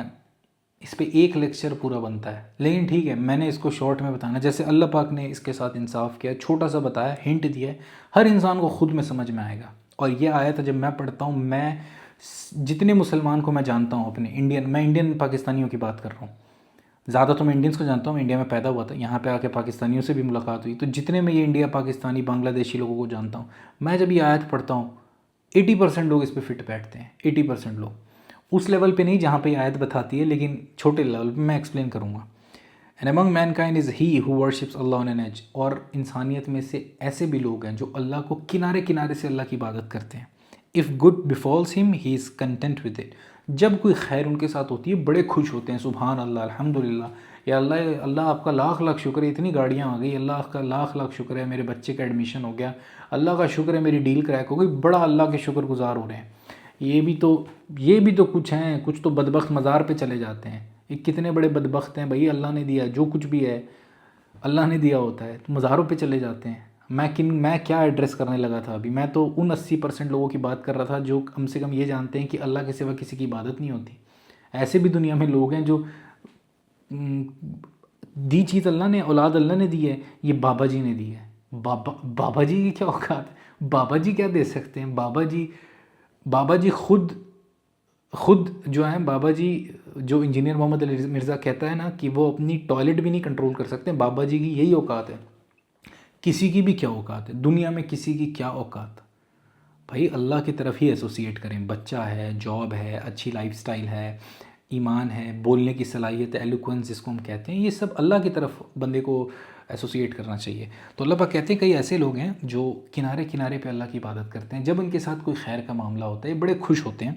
اس پہ ایک لیکچر پورا بنتا ہے، لیکن ٹھیک ہے میں نے اس کو شارٹ میں بتانا، جیسے اللہ پاک نے اس کے ساتھ انصاف کیا، چھوٹا سا بتایا، ہنٹ دیا ہے، ہر انسان کو خود میں سمجھ میں آئے گا۔ اور یہ آیت جب میں پڑھتا ہوں، میں جتنے مسلمان کو میں جانتا ہوں اپنے میں انڈین پاکستانیوں کی بات کر رہا ہوں، زیادہ تو میں انڈینس کو جانتا ہوں، انڈیا میں پیدا ہوا تھا، یہاں پہ آ کے پاکستانیوں سے بھی ملاقات ہوئی، تو جتنے میں یہ انڈیا پاکستانی بنگلہ دیشی لوگوں کو جانتا ہوں، میں جب یہ آیت پڑھتا ہوں 80% لوگ اس پہ فٹ بیٹھتے ہیں، 80% لوگ اس لیول پہ نہیں جہاں پہ یہ آیت بتاتی ہے، لیکن چھوٹے لیول پہ میں ایکسپلین کروں گا. And among mankind is he who worships Allah on an edge. اور انسانیت میں سے ایسے بھی لوگ ہیں جو اللہ کو کنارے کنارے سے اللہ کی عبادت کرتے ہیں. اف گڈ بفالس ہم ہی از کنٹینٹ ود اٹ. جب کوئی خیر ان کے ساتھ ہوتی ہے بڑے خوش ہوتے ہیں، سبحان اللہ، الحمد للہ، یا اللہ آپ کا لاکھ لاکھ شکر ہے، اتنی گاڑیاں آ گئی، اللہ کا لاکھ لاکھ شکر ہے، میرے بچے کا ایڈمیشن ہو گیا، اللہ کا شکر ہے میری ڈیل کریک ہو گئی، بڑا اللہ کے شکر گزار ہو رہے ہیں. یہ بھی تو کچھ ہیں، کچھ تو بدبخت مزار پہ چلے جاتے ہیں. یہ کتنے بڑے بدبخت ہیں بھائی، اللہ نے دیا جو کچھ بھی ہے اللہ نے دیا ہوتا ہے، تو مزاروں پہ چلے جاتے ہیں. میں کیا ایڈریس کرنے لگا تھا ابھی، میں تو ان 80% لوگوں کی بات کر رہا تھا جو کم سے کم یہ جانتے ہیں کہ اللہ کے سوا کسی کی عبادت نہیں ہوتی. ایسے بھی دنیا میں لوگ ہیں جو دی چیز اللہ نے، اولاد اللہ نے دی ہے، یہ بابا جی نے دی ہے. بابا جی کی کیا اوقات ہے؟ بابا جی کیا دے سکتے ہیں؟ بابا جی خود جو ہیں، بابا جی جو انجینئر محمد علی مرزا کہتا ہے نا کہ وہ اپنی ٹوائلٹ بھی نہیں کنٹرول کر سکتے، بابا جی کی یہی اوقات ہے. کسی کی بھی کیا اوقات ہے دنیا میں، کسی کی کیا اوقات؟ بھائی اللہ کی طرف ہی ایسوسیٹ کریں. بچہ ہے، جاب ہے، اچھی لائف سٹائل ہے، ایمان ہے، بولنے کی صلاحیت ہے، ایلوکوینس جس کو ہم کہتے ہیں، یہ سب اللہ کی طرف بندے کو ایسوسیٹ کرنا چاہیے. تو اللہ پاک کہتے ہیں کئی ایسے لوگ ہیں جو کنارے کنارے پہ اللہ کی عبادت کرتے ہیں، جب ان کے ساتھ کوئی خیر کا معاملہ ہوتا ہے بڑے خوش ہوتے ہیں.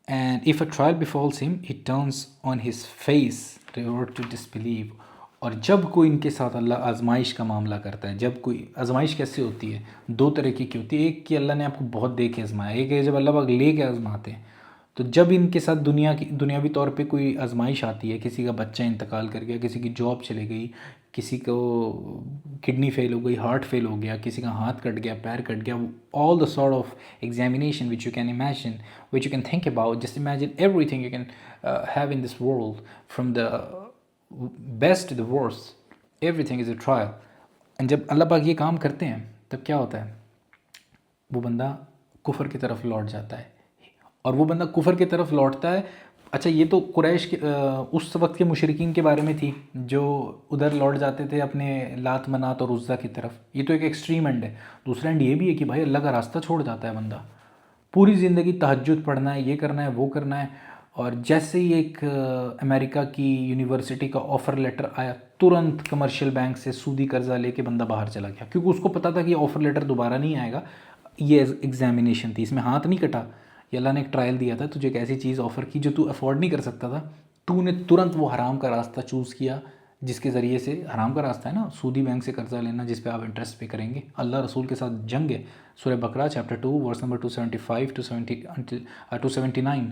And if a trial befalls him, he turns on his face revert to disbelieve. اور جب کوئی ان کے ساتھ اللہ آزمائش کا معاملہ کرتا ہے، جب کوئی آزمائش کیسے ہوتی ہے؟ دو طریقے کی ہوتی ہے. ایک کہ اللہ نے آپ کو بہت دے کے آزمایا، ایک ہے جب اللہ پاک لے کے آزماتے ہیں. تو جب ان کے ساتھ دنیاوی طور پہ کوئی آزمائش آتی ہے، کسی کا بچہ انتقال کر گیا، کسی کی جاب چلے گئی، کسی کو کڈنی فیل ہو گئی، ہارٹ فیل ہو گیا، کسی کا ہاتھ کٹ گیا، پیر کٹ گیا، all the sort of examination which you can imagine, which you can think about, just imagine everything you can have in this world, from the best to the worst, everything is a trial. and جب اللہ پاک یہ کام کرتے ہیں تب کیا ہوتا ہے؟ وہ بندہ کفر کی طرف لوٹ جاتا ہے. اور وہ بندہ کفر کی طرف لوٹتا ہے. اچھا، یہ تو قریش کے اس وقت کے مشرکین کے بارے میں تھی جو ادھر لوٹ جاتے تھے اپنے لات منات اور عزا کی طرف. یہ تو ایک ایکسٹریم اینڈ ہے. دوسرا اینڈ یہ بھی ہے کہ بھائی اللہ کا راستہ چھوڑ جاتا ہے بندہ، پوری زندگی تہجد پڑھنا ہے، یہ کرنا ہے، وہ کرنا ہے، اور جیسے ہی ایک امریکہ کی یونیورسٹی کا آفر لیٹر آیا، ترنت کمرشل بینک سے سودی قرضہ لے کے بندہ باہر چلا گیا، کیونکہ اس کو پتا تھا کہ یہ آفر لیٹر دوبارہ نہیں آئے گا. یہ ایگزامینیشن تھی، اس میں ہاتھ نہیں کٹا. یہ اللہ نے ایک ٹرائل دیا تھا، تجھے ایک ایسی چیز آفر کی جو تو افورڈ نہیں کر سکتا تھا، تو نے ترنت وہ حرام کا راستہ چوز کیا، جس کے ذریعے سے حرام کا راستہ ہے نا سودی بینک سے قرضہ لینا، جس پہ آپ انٹرسٹ پے کریں گے. اللہ رسول کے ساتھ جنگ ہے. سورہ بقرہ chapter 2 verse number 275 to 279.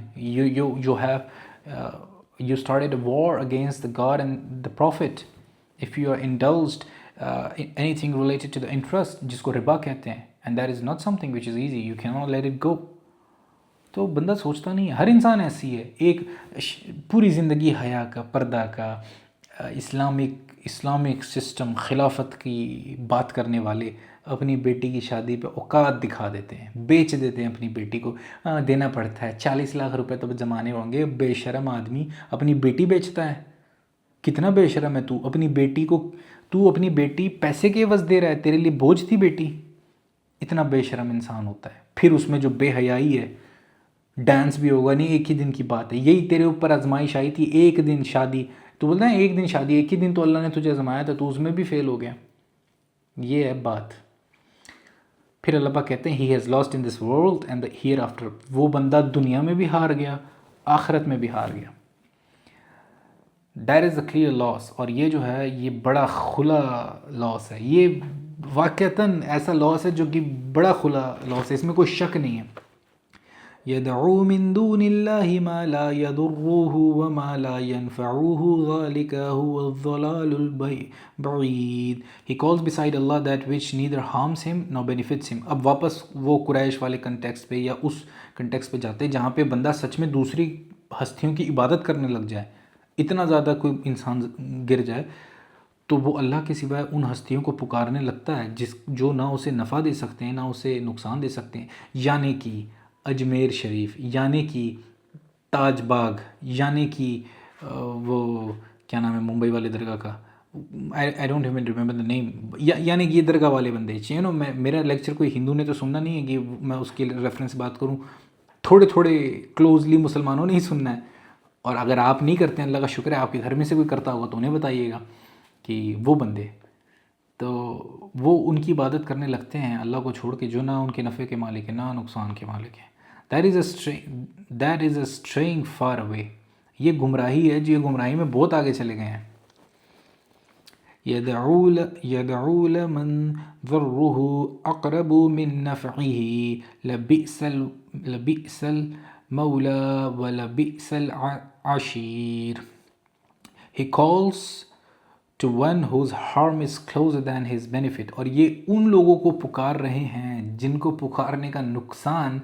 You started a war against the God and the Prophet if you are indulged in anything related to the interest, جس کو ربا کہتے ہیں, and that is not something which is easy. You cannot let it go. تو بندہ سوچتا نہیں ہے. ہر انسان ایسی ہے. ایک پوری زندگی حیا کا، پردہ کا، اسلامک سسٹم، خلافت کی بات کرنے والے اپنی بیٹی کی شادی پہ اوقات دکھا دیتے ہیں، بیچ دیتے ہیں اپنی بیٹی کو. دینا پڑتا ہے 40 لاکھ روپے تو جمانے ہوں گے. بے شرم آدمی اپنی بیٹی بیچتا ہے. کتنا بے شرم ہے تو اپنی بیٹی کو، تو اپنی بیٹی پیسے کے عوض دے رہا ہے، تیرے لیے بوجھ تھی بیٹی. اتنا بے شرم انسان ہوتا ہے. پھر اس میں جو بے حیائی ہے، ڈانس بھی ہوگا نہیں. ایک ہی دن کی بات ہے، یہی تیرے اوپر آزمائش آئی تھی. ایک دن شادی، تو بولتا ہے ایک دن شادی، ایک ہی دن تو اللہ نے تجھے آزمایا تھا، تو اس میں بھی فیل ہو گیا. یہ ہے بات. پھر اللہ پاک کہتے ہیں he has lost in this world and the hereafter. وہ بندہ دنیا میں بھی ہار گیا، آخرت میں بھی ہار گیا. دیٹ از اے کلیئر لاس. اور یہ جو ہے یہ بڑا کھلا لاس ہے. یہ واقعتاً ایسا لاس ہے جو کہ بڑا کھلا لاس ہے، اس میں کوئی شک نہیں ہے. يدعو من دون الله ما لا يضره وما لا ينفعه ذلك هو الضلال البعيد. He calls beside Allah that which neither harms him nor benefits him. اب واپس وہ قریش والے کنٹیکسٹ پہ یا اس کنٹیکسٹ پہ جاتے ہیں جہاں پہ بندہ سچ میں دوسری ہستیوں کی عبادت کرنے لگ جائے. اتنا زیادہ کوئی انسان گر جائے تو وہ اللہ کے سوائے ان ہستیوں کو پکارنے لگتا ہے جو نہ اسے نفع دے سکتے ہیں نہ اسے نقصان دے سکتے ہیں. یعنی کہ اجمیر شریف، یعنی کہ تاج باغ، یعنی کہ وہ کیا نام ہے ممبئی والے درگاہ کا، I don't even remember the name, یعنی کہ یہ درگاہ والے بندے چینو، میں میرا لیکچر کوئی ہندو نے تو سننا نہیں ہے کہ میں اس کے ریفرنس سے بات کروں، تھوڑے تھوڑے کلوزلی مسلمانوں نے ہی سننا ہے، اور اگر آپ نہیں کرتے ہیں اللہ کا شکر ہے، آپ کے گھر میں سے کوئی کرتا ہوگا تو انہیں بتائیے گا کہ وہ بندے تو وہ ان کی عبادت کرنے لگتے ہیں اللہ کو چھوڑ کے، جو نہ ان کے نفع کے مالک ہے نہ نقصان کے مالک ہے. That is a straying far away. یہ گمراہی ہے جو یہ گمراہی میں بہت آگے چلے گئے ہیں. يدعو لمن ضره اقرب من نفعه لبئس المولى ولبئس العشير. He calls to one whose harm is closer than his benefit. اور یہ ان لوگوں کو پکار رہے ہیں جن کو پکارنے کا نقصان،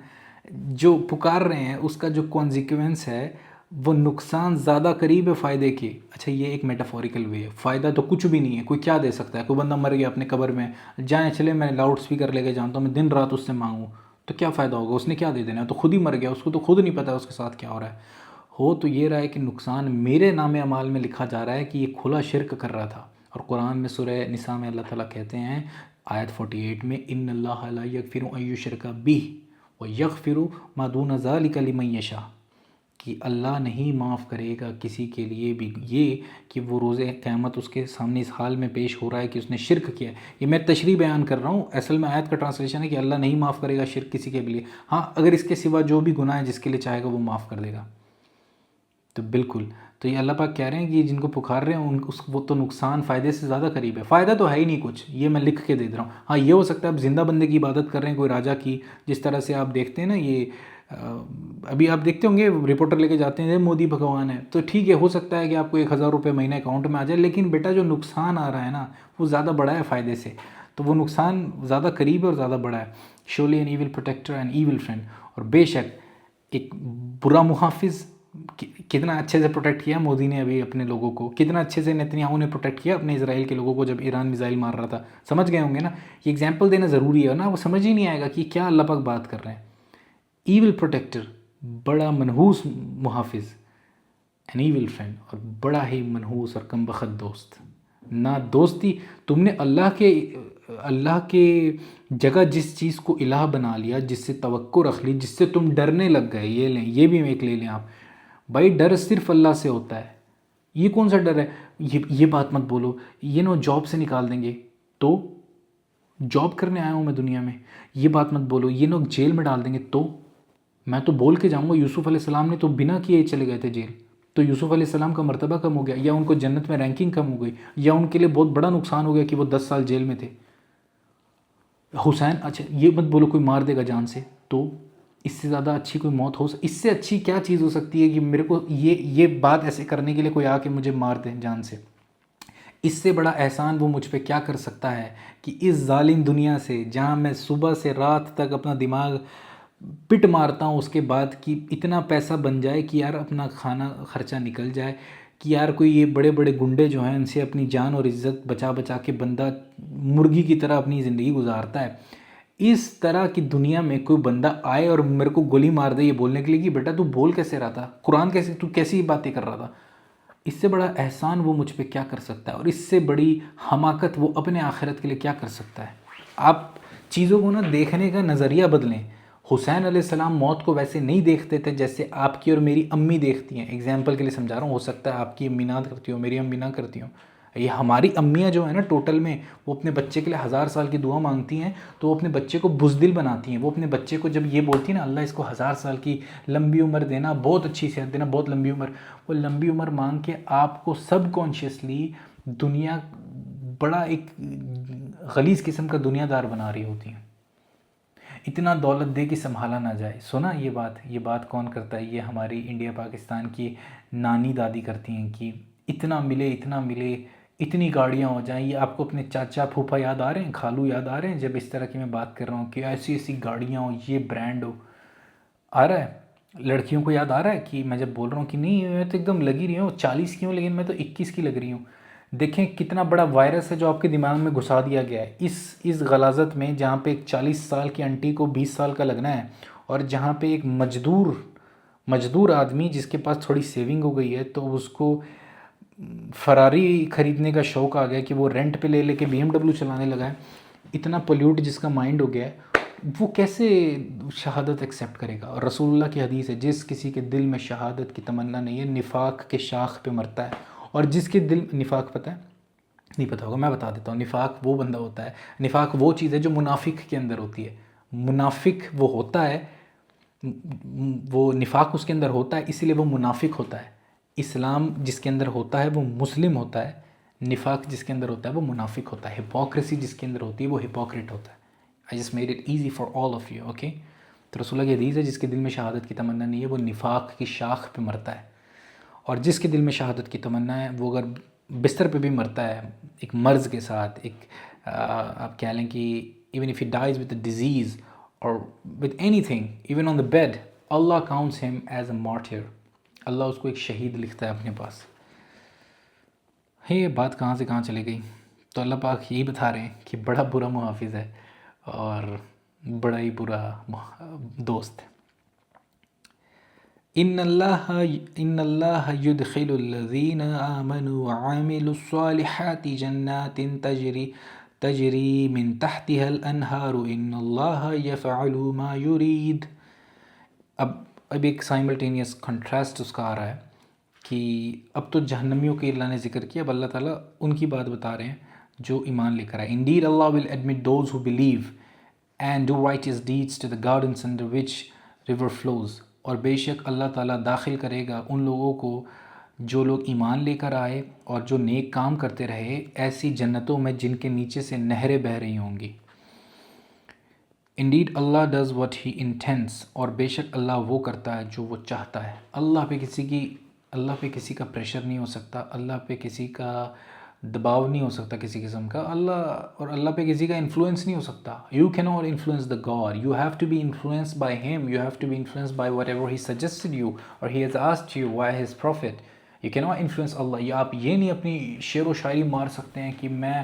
جو پکار رہے ہیں اس کا جو کانزیکوینس ہے وہ نقصان زیادہ قریب ہے فائدے کے. اچھا یہ ایک میٹافوریکل وے ہے، فائدہ تو کچھ بھی نہیں ہے، کوئی کیا دے سکتا ہے؟ کوئی بندہ مر گیا اپنے قبر میں، جائیں چلے میں لاؤڈ اسپیکر لے کے جانتا ہوں، میں دن رات اس سے مانگوں تو کیا فائدہ ہوگا؟ اس نے کیا دے دینا؟ تو خود ہی مر گیا، اس کو تو خود نہیں پتا اس کے ساتھ کیا ہو رہا ہے. ہو تو یہ رہا ہے کہ نقصان میرے نام اعمال میں لکھا جا رہا ہے کہ یہ کھلا شرک کر رہا تھا. اور قرآن میں سورہ نساء میں اللہ تعالیٰ کہتے ہیں آیت 48 میں، ان اللہ لا یغفر ان یشرک بہ ویغفر ما دون ذلک لمن یشاء، کہ اللہ نہیں معاف کرے گا کسی کے لیے بھی یہ کہ وہ روز قیامت اس کے سامنے اس حال میں پیش ہو رہا ہے کہ اس نے شرک کیا ہے. یہ میں تشریح بیان کر رہا ہوں، اصل میں آیت کا ٹرانسلیشن ہے کہ اللہ نہیں معاف کرے گا شرک کسی کے لیے، ہاں اگر اس کے سوا جو بھی گناہ ہے جس کے لیے چاہے گا وہ معاف کر دے گا. تو بالکل، تو یہ اللہ پاک کہہ رہے ہیں کہ جن کو پکار رہے ہیں وہ تو نقصان فائدے سے زیادہ قریب ہے. فائدہ تو ہے ہی نہیں کچھ، یہ میں لکھ کے دے رہا ہوں. ہاں یہ ہو سکتا ہے آپ زندہ بندے کی عبادت کر رہے ہیں، کوئی راجا کی، جس طرح سے آپ دیکھتے ہیں نا، یہ ابھی آپ دیکھتے ہوں گے رپورٹر لے کے جاتے ہیں مودی بھگوان ہے، تو ٹھیک ہے ہو سکتا ہے کہ آپ کو 1000 روپے مہینہ اکاؤنٹ میں آ جائے، لیکن بیٹا جو نقصان آ رہا ہے نا وہ زیادہ بڑا ہے فائدے سے، تو وہ نقصان زیادہ قریب ہے اور زیادہ بڑا ہے. Surely an evil protector and evil friend. اور بے شک ایک برا محافظ، کتنا اچھے سے پروٹیکٹ کیا مودی نے ابھی اپنے لوگوں کو، کتنا اچھے سے نیتنیاہو نے پروٹیکٹ کیا اپنے اسرائیل کے لوگوں کو جب ایران میزائل مار رہا تھا. سمجھ گئے ہوں گے نا، یہ ایگزامپل دینا ضروری ہے نا، وہ سمجھ ہی نہیں آئے گا کہ کیا اللہ پاک بات کر رہے ہیں. ایول پروٹیکٹر، بڑا منحوس محافظ، این ایول فرینڈ، اور بڑا ہی منحوس اور کم بخت دوست. نہ دوستی، تم نے اللہ کے جگہ جس چیز کو الہ بنا لیا، جس سے توقع رکھ لی، جس سے تم ڈرنے لگ گئے، یہ لیں، یہ بھی ایک لے لیں آپ. بھائی ڈر صرف اللہ سے ہوتا ہے. یہ کون سا ڈر ہے؟ یہ بات مت بولو، یہ نو جاب سے نکال دیں گے تو جاب کرنے آیا ہوں میں دنیا میں. یہ بات مت بولو، یہ نو جیل میں ڈال دیں گے تو میں تو بول کے جاؤں گا. یوسف علیہ السلام نے تو بنا کیے چلے گئے تھے جیل، تو یوسف علیہ السلام کا مرتبہ کم ہو گیا، یا ان کو جنت میں رینکنگ کم ہو گئی، یا ان کے لیے بہت بڑا نقصان ہو گیا کہ وہ 10 سال جیل میں تھے. حسین، اچھا یہ مت بولو کوئی مار دے گا جان سے، تو اس سے زیادہ اچھی کوئی موت اس سے اچھی کیا چیز ہو سکتی ہے کہ میرے کو یہ بات ایسے کرنے کے لیے کوئی آ کے مجھے مار دے جان سے. اس سے بڑا احسان وہ مجھ پہ کیا کر سکتا ہے کہ اس ظالم دنیا سے، جہاں میں صبح سے رات تک اپنا دماغ پٹ مارتا ہوں، اس کے بعد کہ اتنا پیسہ بن جائے کہ یار اپنا کھانا خرچہ نکل جائے، کہ یار کوئی یہ بڑے بڑے گنڈے جو ہیں ان سے اپنی جان اور عزت بچا بچا کے بندہ مرغی کی طرح اپنی زندگی گزارتا ہے. اس طرح کی دنیا میں کوئی بندہ آئے اور میرے کو گولی مار دے یہ بولنے کے لیے کہ بیٹا تو بول کیسے رہا تھا، قرآن کیسے، تو کیسی باتیں کر رہا تھا، اس سے بڑا احسان وہ مجھ پہ کیا کر سکتا ہے، اور اس سے بڑی حماقت وہ اپنے آخرت کے لیے کیا کر سکتا ہے. آپ چیزوں کو نا دیکھنے کا نظریہ بدلیں. حسین علیہ السلام موت کو ویسے نہیں دیکھتے تھے جیسے آپ کی اور میری امی دیکھتی ہیں. ایگزامپل کے لیے سمجھا رہا ہوں، ہو سکتا ہے آپ کی امی نہ کرتی ہوں، میری امی نہ کرتی ہوں. یہ ہماری امیاں جو ہیں نا ٹوٹل میں، وہ اپنے بچے کے لیے 1000 سال کی دعا مانگتی ہیں، تو وہ اپنے بچے کو بزدل بناتی ہیں. وہ اپنے بچے کو جب یہ بولتی ہیں نا اللہ اس کو 1000 سال کی لمبی عمر دینا، بہت اچھی صحت دینا، بہت لمبی عمر، وہ لمبی عمر مانگ کے آپ کو سب کانشیسلی دنیا بڑا ایک غلیظ قسم کا دنیا دار بنا رہی ہوتی ہیں. اتنا دولت دے کہ سنبھالا نہ جائے. سنا یہ بات کون کرتا ہے؟ یہ ہماری انڈیا پاکستان کی نانی دادی کرتی ہیں کہ اتنا ملے، اتنی گاڑیاں ہو جائیں. یہ آپ کو اپنے چاچا پھوپھا یاد آ رہے ہیں، خالو یاد آ رہے ہیں جب اس طرح کی میں بات کر رہا ہوں کہ ایسی گاڑیاں ہوں، یہ برانڈ ہو؟ آ رہا ہے لڑکیوں کو یاد آ رہا ہے کہ میں جب بول رہا ہوں کہ نہیں میں تو ایک دم لگی رہی ہوں 40 کی ہوں لیکن میں تو 21 کی لگ رہی ہوں. دیکھیں کتنا بڑا وائرس ہے جو آپ کے دماغ میں گھسا دیا گیا ہے اس غلاظت میں، جہاں پہ ایک 40 سال کی انٹی کو 20 سال کا لگنا ہے، اور جہاں پہ ایک مزدور آدمی جس کے پاس تھوڑی سیونگ ہو گئی ہے تو اس کو فراری خریدنے کا شوق آ گیا کہ وہ رینٹ پہ لے لے کے بی ایم ڈبلیو چلانے لگا ہے، اتنا پولیوٹ جس کا مائنڈ ہو گیا ہے، وہ کیسے شہادت ایکسیپٹ کرے گا؟ اور رسول اللہ کی حدیث ہے جس کسی کے دل میں شہادت کی تمنا نہیں ہے نفاق کے شاخ پہ مرتا ہے. اور جس کے دل نفاق پتہ ہے نہیں پتہ ہوگا میں بتا دیتا ہوں. نفاق وہ بندہ ہوتا ہے، نفاق وہ چیز ہے جو منافق کے اندر ہوتی ہے. منافق وہ ہوتا ہے، وہ نفاق اس کے اندر ہوتا ہے اسی لیے وہ منافق ہوتا ہے. اسلام جس کے اندر ہوتا ہے وہ مسلم ہوتا ہے، نفاق جس کے اندر ہوتا ہے وہ منافق ہوتا ہے. ہپوکریسی جس کے اندر ہوتی ہے وہ ہپوکریٹ ہوتا ہے. I just made it easy for all of you, okay؟ تو رسول اللہ کی حدیث ہے جس کے دل میں شہادت کی تمنا نہیں ہے وہ نفاق کی شاخ پہ مرتا ہے. اور جس کے دل میں شہادت کی تمنا ہے وہ اگر بستر پہ بھی مرتا ہے ایک مرض کے ساتھ، ایک آپ کہہ لیں کہ even if he dies with a disease or with anything, even on the bed, Allah counts him as a martyr. اللہ اس کو ایک شہید لکھتا ہے اپنے پاس. یہ بات کہاں سے کہاں چلی گئی؟ تو اللہ پاک یہی بتا رہے ہیں کہ بڑا برا محافظ ہے اور بڑا ہی برا دوست ہے. ان اللہ يدخل الذین آمنوا وعملوا الصالحات جنات تجری من تحتها الانہار ان اللہ یفعل ما یرید. اب ایک سائملٹینیس کنٹراسٹ اس کا آ رہا ہے کہ اب تو جہنمیوں کے اللہ نے ذکر کیا، اب اللہ تعالیٰ ان کی بات بتا رہے ہیں جو ایمان لے کر آئے. Indeed Allah will admit those who believe and do righteous deeds to the gardens under which river flows. اور بے شک اللہ تعالیٰ داخل کرے گا ان لوگوں کو جو لوگ ایمان لے کر آئے اور جو نیک کام کرتے رہے ایسی جنتوں میں جن کے نیچے سے نہریں بہہ رہی ہوں گی. Indeed Allah does what he intends. اور بے شک اللہ وہ کرتا ہے جو وہ چاہتا ہے. اللہ پہ کسی کا پریشر نہیں ہو سکتا، اللہ پہ کسی کا دباؤ نہیں ہو سکتا کسی قسم کا، اللہ پہ کسی کا انفلوئنس نہیں ہو سکتا. You cannot influence the God. You have to be influenced by him. You have to be influenced by whatever he suggested you or he has asked you by his prophet. You cannot influence Allah. یا آپ یہ نہیں اپنی شعر و شاعری مار سکتے ہیں کہ میں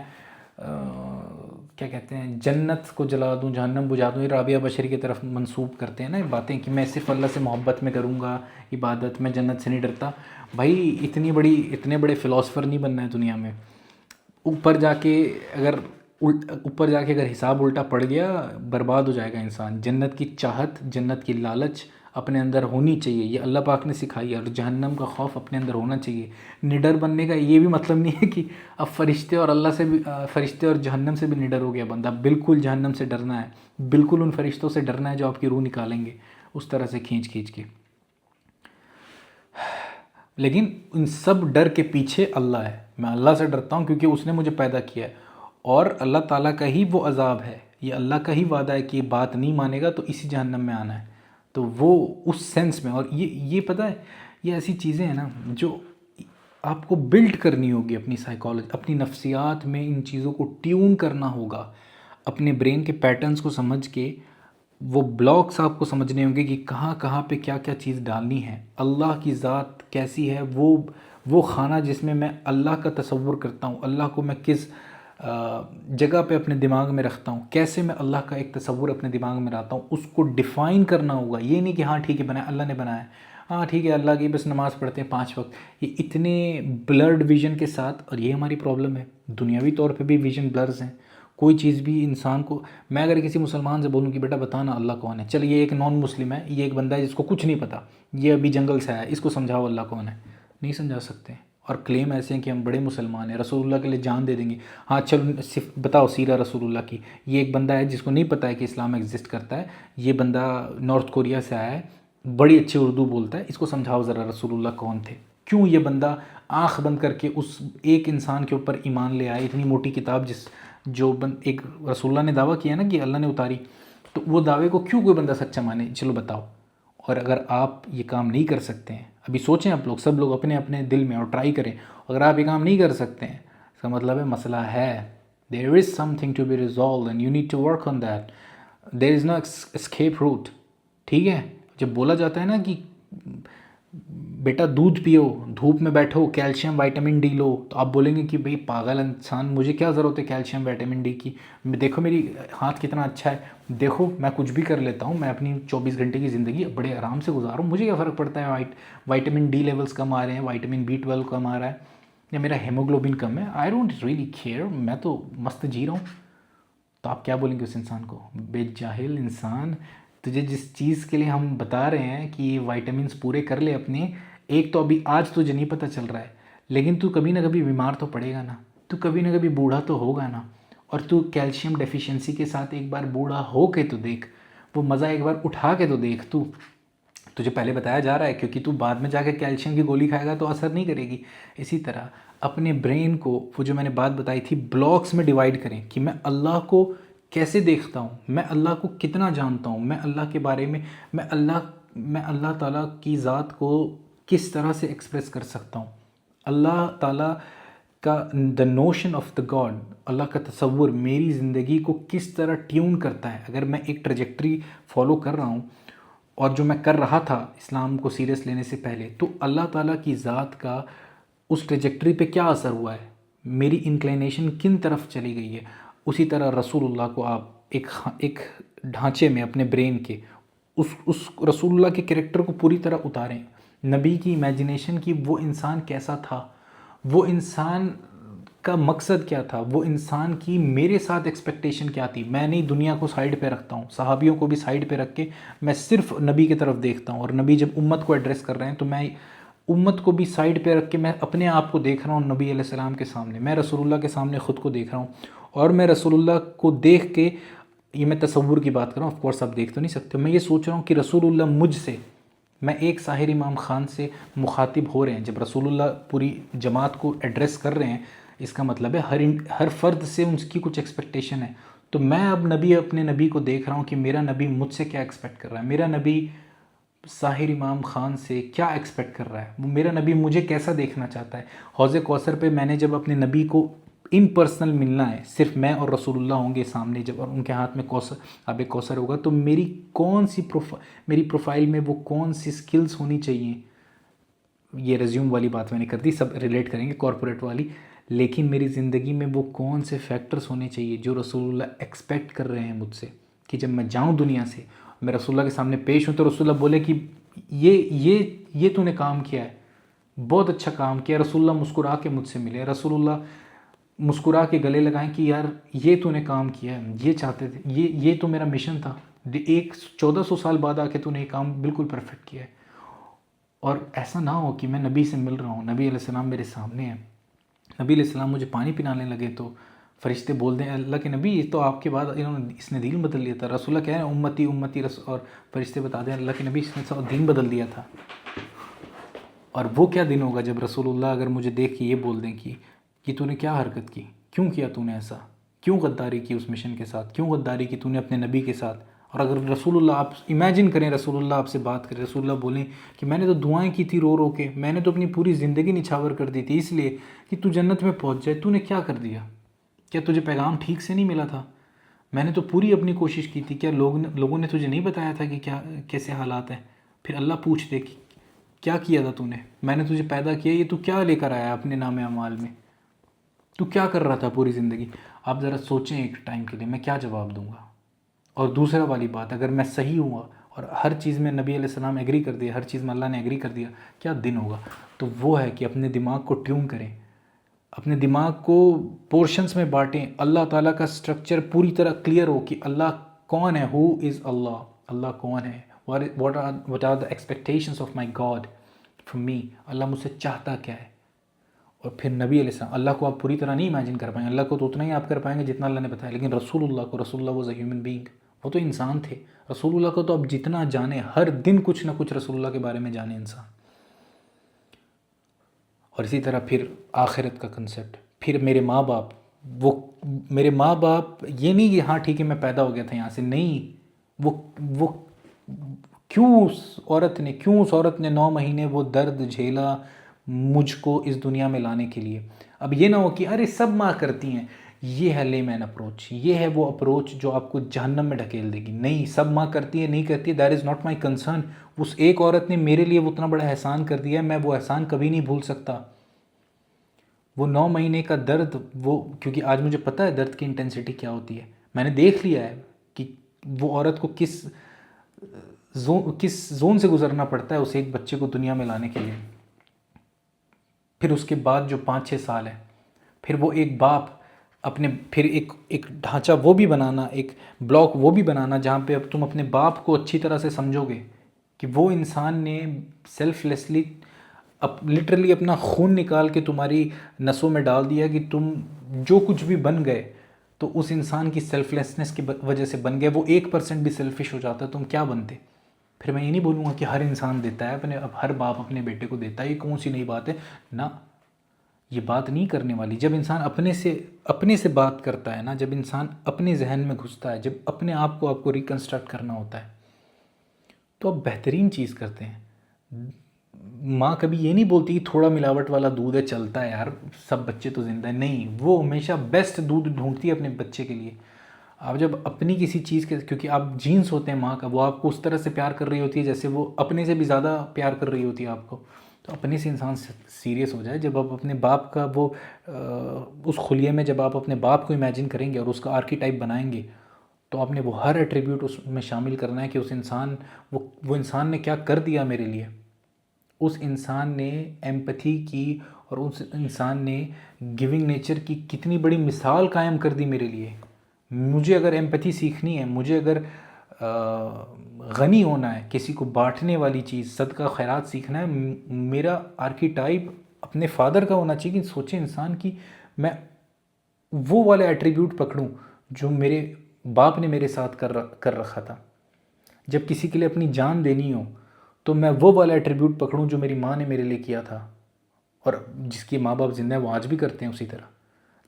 کیا کہتے ہیں جنت کو جلا دوں جہنم بجھا دوں. یہ رابعہ بشری کی طرف منسوب کرتے ہیں نا یہ باتیں کہ میں صرف اللہ سے محبت میں کروں گا عبادت، میں جنت سے نہیں ڈرتا. بھائی اتنے بڑے فلاسفر نہیں بننا ہے دنیا میں. اوپر جا کے اگر حساب الٹا پڑ گیا برباد ہو جائے گا انسان. جنت کی چاہت، جنت کی لالچ اپنے اندر ہونی چاہیے، یہ اللہ پاک نے سکھائی ہے. اور جہنم کا خوف اپنے اندر ہونا چاہیے. نڈر بننے کا یہ بھی مطلب نہیں ہے کہ اب فرشتے اور جہنم سے بھی نڈر ہو گیا بندہ. بالکل جہنم سے ڈرنا ہے، بالکل ان فرشتوں سے ڈرنا ہے جو آپ کی روح نکالیں گے اس طرح سے کھینچ کے. لیکن ان سب ڈر کے پیچھے اللہ ہے. میں اللہ سے ڈرتا ہوں کیونکہ اس نے مجھے پیدا کیا ہے اور اللہ تعالیٰ کا ہی وہ عذاب ہے. یہ اللہ کا ہی وعدہ ہے کہ یہ بات نہیں مانے گا تو اسی جہنم میں آنا ہے. تو وہ اس سینس میں، اور یہ پتہ ہے یہ ایسی چیزیں ہیں نا جو آپ کو بلڈ کرنی ہوگی اپنی سائیکالوجی، اپنی نفسیات میں ان چیزوں کو ٹیون کرنا ہوگا. اپنے برین کے پیٹرنز کو سمجھ کے وہ بلاکس آپ کو سمجھنے ہوں گے کہ کہاں پہ کیا چیز ڈالنی ہے. اللہ کی ذات کیسی ہے، وہ خانہ جس میں میں اللہ کا تصور کرتا ہوں، اللہ کو میں کس جگہ پہ اپنے دماغ میں رکھتا ہوں، کیسے میں اللہ کا ایک تصور اپنے دماغ میں لاتا ہوں، اس کو ڈیفائن کرنا ہوگا. یہ نہیں کہ ہاں ٹھیک ہے بنایا اللہ نے بنایا ہے، ہاں ٹھیک ہے اللہ کی بس نماز پڑھتے ہیں 5 وقت. یہ اتنے بلرڈ ویژن کے ساتھ، اور یہ ہماری پرابلم ہے. دنیاوی طور پہ بھی ویژن بلرز ہیں. کوئی چیز بھی انسان کو، میں اگر کسی مسلمان سے بولوں کہ بیٹا بتانا اللہ کون ہے، چل یہ ایک نان مسلم ہے، یہ ایک بندہ ہے جس کو کچھ نہیں پتہ، یہ ابھی جنگل سے آیا ہے، اس کو سمجھاؤ اللہ کون ہے، نہیں سمجھا سکتے. اور کلیم ایسے ہیں کہ ہم بڑے مسلمان ہیں، رسول اللہ کے لیے جان دے دیں گے. ہاں چلو صرف بتاؤ سیرہ رسول اللہ کی. یہ ایک بندہ ہے جس کو نہیں پتہ ہے کہ اسلام ایگزسٹ کرتا ہے، یہ بندہ نارتھ کوریا سے آیا ہے، بڑی اچھی اردو بولتا ہے، اس کو سمجھاؤ ذرا رسول اللہ کون تھے. کیوں یہ بندہ آنکھ بند کر کے اس ایک انسان کے اوپر ایمان لے آئے. اتنی موٹی کتاب ایک رسول اللہ نے دعویٰ کیا نا کہ اللہ نے اتاری، تو وہ دعوے کو کیوں کوئی بندہ سچا مانے؟ چلو بتاؤ. اور اگر آپ یہ کام نہیں کر سکتے ہیں، ابھی سوچیں آپ لوگ سب لوگ اپنے اپنے دل میں اور ٹرائی کریں. اگر آپ یہ کام نہیں کر سکتے ہیں اس کا مطلب ہے مسئلہ ہے. there is something to be resolved and you need to work on that. there is no escape route. ٹھیک ہے، جب بولا جاتا ہے نا کہ بیٹا دودھ پیو، دھوپ میں بیٹھو، کیلشیم وائٹامن ڈی لو، تو آپ بولیں گے کہ بھئی پاگل انسان، مجھے کیا ضرورت ہے کیلشیم وائٹامن ڈی کی، دیکھو میری ہاتھ کتنا اچھا ہے، دیکھو میں کچھ بھی کر لیتا ہوں، میں اپنی 24 گھنٹے کی زندگی بڑے آرام سے گزاروں، مجھے کیا فرق پڑتا ہے وائٹامن ڈی لیولز کم آ رہے ہیں، وائٹامن B12 کم آ رہا ہے، یا میرا ہیموگلوبن کم ہے، آئی ڈونٹ ریئلی کیئر، میں تو مست جی رہا ہوں۔ تو آپ کیا بولیں گے اس انسان کو؟ بے جاہل انسان، تجھے جس چیز کے لیے ہم بتا رہے ہیں کہ یہ وائٹامنس پورے کر لے اپنے، ایک تو ابھی آج تجھے نہیں پتہ چل رہا ہے، لیکن تو کبھی نہ کبھی بیمار تو پڑے گا نا، تو کبھی نہ کبھی بوڑھا تو ہوگا نا، اور تو کیلشیم ڈیفیشنسی کے ساتھ ایک بار بوڑھا ہو کے تو دیکھ، وہ مزہ ایک بار اٹھا کے تو دیکھ، تو تجھے پہلے بتایا جا رہا ہے، کیونکہ تو بعد میں جا کے کیلشیم کی گولی کھائے گا تو اثر نہیں کرے گی۔ اسی طرح اپنے برین کو، وہ جو میں نے بات بتائی تھی، بلاکس میں ڈیوائیڈ کریں کہ میں اللہ کو کیسے دیکھتا ہوں، میں اللہ کو کتنا جانتا ہوں، میں اللہ کے بارے میں، میں اللہ تعالیٰ کی ذات کو کس طرح سے ایکسپریس کر سکتا ہوں، اللہ تعالیٰ کا the notion of the god, Allah کا تصور میری زندگی کو کس طرح ٹیون کرتا ہے۔ اگر میں ایک ٹریجیکٹری فالو کر رہا ہوں، اور جو میں کر رہا تھا اسلام کو سیریس لینے سے پہلے، تو اللہ تعالیٰ کی ذات کا اس ٹریجیکٹری پہ کیا اثر ہوا ہے، میری انکلینیشن کن طرف چلی گئی ہے۔ اسی طرح رسول اللہ کو آپ ایک ڈھانچے میں اپنے برین کے اس رسول اللہ کے کریکٹر کو پوری طرح اتاریں، نبی کی امیجنیشن کی، وہ انسان کیسا تھا، وہ انسان کا مقصد کیا تھا، وہ انسان کی میرے ساتھ ایکسپیکٹیشن کیا تھی۔ میں نہیں دنیا کو سائیڈ پہ رکھتا ہوں، صحابیوں کو بھی سائیڈ پہ رکھ کے میں صرف نبی کی طرف دیکھتا ہوں، اور نبی جب امت کو ایڈریس کر رہے ہیں تو میں امت کو بھی سائیڈ پہ رکھ کے میں اپنے آپ کو دیکھ رہا ہوں نبی علیہ السلام کے سامنے، میں رسول اللہ کے سامنے خود کو دیکھ رہا ہوں، اور میں رسول اللہ کو دیکھ کے، یہ میں تصور کی بات کر رہا ہوں، آف کورس آپ دیکھ تو نہیں سکتے، میں یہ سوچ رہا ہوں کہ رسول اللہ مجھ سے، میں ایک ساحر امام خان سے مخاطب ہو رہے ہیں، جب رسول اللہ پوری جماعت کو ایڈریس کر رہے ہیں، اس کا مطلب ہے ہر فرد سے ان کی کچھ ایکسپیکٹیشن ہے، تو میں اب اپنے نبی کو دیکھ رہا ہوں کہ میرا نبی مجھ سے کیا ایکسپیکٹ کر رہا ہے، میرا نبی ساحر امام خان سے کیا ایکسپیکٹ کر رہا ہے، وہ میرا نبی مجھے کیسا دیکھنا چاہتا ہے۔ حوض کوثر پہ میں نے جب اپنے نبی کو ان پرسنل ملنا ہے، صرف میں اور رسول اللہ ہوں گے سامنے جب، اور ان کے ہاتھ میں آب کوثر ہوگا، تو میری پروفائل میں وہ کون سی سکلز ہونی چاہیے، یہ ریزیوم والی بات میں نے کر دی، سب ریلیٹ کریں گے کارپوریٹ والی، لیکن میری زندگی میں وہ کون سے فیکٹرز ہونے چاہیے جو رسول اللہ ایکسپیکٹ کر رہے ہیں مجھ سے، کہ جب میں جاؤں دنیا سے، میں رسول اللہ کے سامنے پیش ہوں، تو رسول اللہ بولے کہ یہ تو نے کام کیا ہے، بہت اچھا کام کیا۔ رسول اللہ مسکرا کے مجھ سے ملے، رسول اللہ مسکرا کے گلے لگائیں کہ یار یہ تو نے کام کیا ہے، یہ چاہتے تھے، یہ تو میرا مشن تھا، 1400 سال بعد آ کے تو نے یہ کام بالکل پرفیکٹ کیا ہے۔ اور ایسا نہ ہو کہ میں نبی سے مل رہا ہوں، نبی علیہ السلام میرے سامنے ہیں، نبی علیہ السلام مجھے پانی پلانے لگے تو فرشتے بول دیں اللہ کے نبی یہ تو آپ کے بعد اس نے دین بدل لیا تھا، رسول اللہ کہہ رہے ہیں امتی امتی، اور فرشتے بتا دیں اللہ کے نبی اس نے دین بدل دیا تھا۔ اور وہ کیا دن ہوگا جب رسول اللہ اگر مجھے دیکھ کے یہ بول دیں کہ تو نے کیا حرکت کی، کیوں کیا تو نے ایسا، کیوں غداری کی اس مشن کے ساتھ، کیوں غداری کی تو نے اپنے نبی کے ساتھ۔ اور اگر رسول اللہ، آپ امیجن کریں رسول اللہ آپ سے بات کریں، رسول اللہ بولیں کہ میں نے تو دعائیں کی تھی رو رو کے، میں نے تو اپنی پوری زندگی نچھاور کر دی تھی اس لیے کہ تو جنت میں پہنچ جائے، تو نے کیا کر دیا، کیا تجھے پیغام ٹھیک سے نہیں ملا تھا، میں نے تو پوری اپنی کوشش کی تھی، کیا لوگوں نے تجھے نہیں بتایا تھا کہ کیا کیسے حالات ہیں۔ پھر اللہ پوچھ دے کہ کیا کیا تھا تو نے، میں نے تجھے پیدا کیا، یہ تو کیا لے کر آیا اپنے نام اعمال میں، تو کیا کر رہا تھا پوری زندگی۔ آپ ذرا سوچیں ایک ٹائم کے لیے میں کیا جواب دوں گا۔ اور دوسرا والی بات، اگر میں صحیح ہوں اور ہر چیز میں نبی علیہ السلام ایگری کر دیا، ہر چیز میں اللہ نے ایگری کر دیا، کیا دن ہوگا۔ تو وہ ہے کہ اپنے دماغ کو ٹیون کریں، اپنے دماغ کو پورشنز میں بانٹیں، اللہ تعالیٰ کا سٹرکچر پوری طرح کلیئر ہو کہ اللہ کون ہے، ہو از اللہ، اللہ کون ہے، what are the expectations of my God from me، اللہ مجھ سے چاہتا کیا ہے۔ اور پھر نبی علیہ السلام، اللہ کو آپ پوری طرح نہیں امیجن کر پائیں گے، اللہ کو تو اتنا ہی آپ کر پائیں گے جتنا اللہ نے بتایا، لیکن رسول اللہ واز اے ہیومن بینگ، وہ تو انسان تھے، رسول اللہ کو تو اب جتنا جانیں، ہر دن کچھ نہ کچھ رسول اللہ کے بارے میں جانے انسان۔ اور اسی طرح پھر آخرت کا کنسیپٹ، پھر میرے ماں باپ، میرے ماں باپ یہ نہیں کہ ہاں ٹھیک ہے میں پیدا ہو گیا تھا یہاں سے، نہیں، وہ کیوں اس عورت نے 9 مہینے وہ درد جھیلا مجھ کو اس دنیا میں لانے کے لیے۔ اب یہ نہ ہو کہ ارے سب ماں کرتی ہیں، یہ ہے لے مین اپروچ، یہ ہے وہ اپروچ جو آپ کو جہنم میں ڈھکیل دے گی۔ نہیں، سب ماں کرتی ہے، نہیں کرتی ہے، that is not my concern. اس ایک عورت نے میرے لیے وہ اتنا بڑا احسان کر دیا ہے، میں وہ احسان کبھی نہیں بھول سکتا۔ وہ 9 مہینے کا درد، وہ کیونکہ آج مجھے پتہ ہے درد کی انٹینسٹی کیا ہوتی ہے، میں نے دیکھ لیا ہے کہ وہ عورت کو کس زون سے گزرنا پڑتا ہے اس ایک بچے کو دنیا میں لانے کے لیے۔ پھر اس کے بعد جو 5-6 سال ہے، پھر وہ ایک باپ اپنے، پھر ایک ڈھانچہ وہ بھی بنانا، ایک بلاک وہ بھی بنانا جہاں پہ اب تم اپنے باپ کو اچھی طرح سے سمجھو گے کہ وہ انسان نے سیلف لیسلی لٹرلی اپنا خون نکال کے تمہاری نسوں میں ڈال دیا کہ تم جو کچھ بھی بن گئے تو اس انسان کی سیلف لیسنس کی وجہ سے بن گئے۔ وہ 1% بھی سیلفش ہو جاتا تم کیا بنتے؟ پھر میں یہ نہیں بولوں گا کہ ہر انسان دیتا ہے اب ہر باپ اپنے بیٹے کو دیتا ہے، یہ کون سی نئی بات ہے نا، یہ بات نہیں کرنے والی۔ جب انسان اپنے سے بات کرتا ہے نا، جب انسان اپنے ذہن میں گھستا ہے، جب اپنے آپ کو ریکنسٹرکٹ کرنا ہوتا ہے تو آپ بہترین چیز کرتے ہیں۔ ماں کبھی یہ نہیں بولتی کہ تھوڑا ملاوٹ والا دودھ ہے چلتا ہے یار، سب بچے تو زندہ ہیں، نہیں، وہ ہمیشہ بیسٹ دودھ ڈھونڈتی ہے اپنے بچے کے لیے۔ آپ جب اپنی کسی چیز کے، کیونکہ آپ جینس ہوتے ہیں ماں کا، وہ آپ کو اس طرح سے پیار کر رہی ہوتی ہے جیسے وہ اپنے سے بھی زیادہ پیار کر رہی ہوتی ہے آپ کو، تو اپنے سے انسان سیریس ہو جائے۔ جب آپ اپنے باپ کا وہ اس خلیے میں جب آپ اپنے باپ کو امیجن کریں گے اور اس کا آرکیٹائپ بنائیں گے تو آپ نے وہ ہر ایٹریبیوٹ اس میں شامل کرنا ہے کہ اس انسان وہ انسان نے کیا کر دیا میرے لیے، اس انسان نے ایمپتھی کی اور اس انسان نے گیونگ نیچر کی کتنی بڑی مثال قائم کر دی میرے لیے۔ مجھے اگر ایمپتھی سیکھنی ہے، مجھے اگر غنی ہونا ہے، کسی کو بانٹنے والی چیز صدقہ خیرات سیکھنا ہے، میرا آرکیٹائپ اپنے فادر کا ہونا چاہیے کہ سوچے انسان کی میں وہ والے ایٹریبیوٹ پکڑوں جو میرے باپ نے میرے ساتھ کر رکھا تھا۔ جب کسی کے لیے اپنی جان دینی ہو تو میں وہ والا ایٹریبیوٹ پکڑوں جو میری ماں نے میرے لیے کیا تھا، اور جس کے ماں باپ زندہ ہیں وہ آج بھی کرتے ہیں اسی طرح۔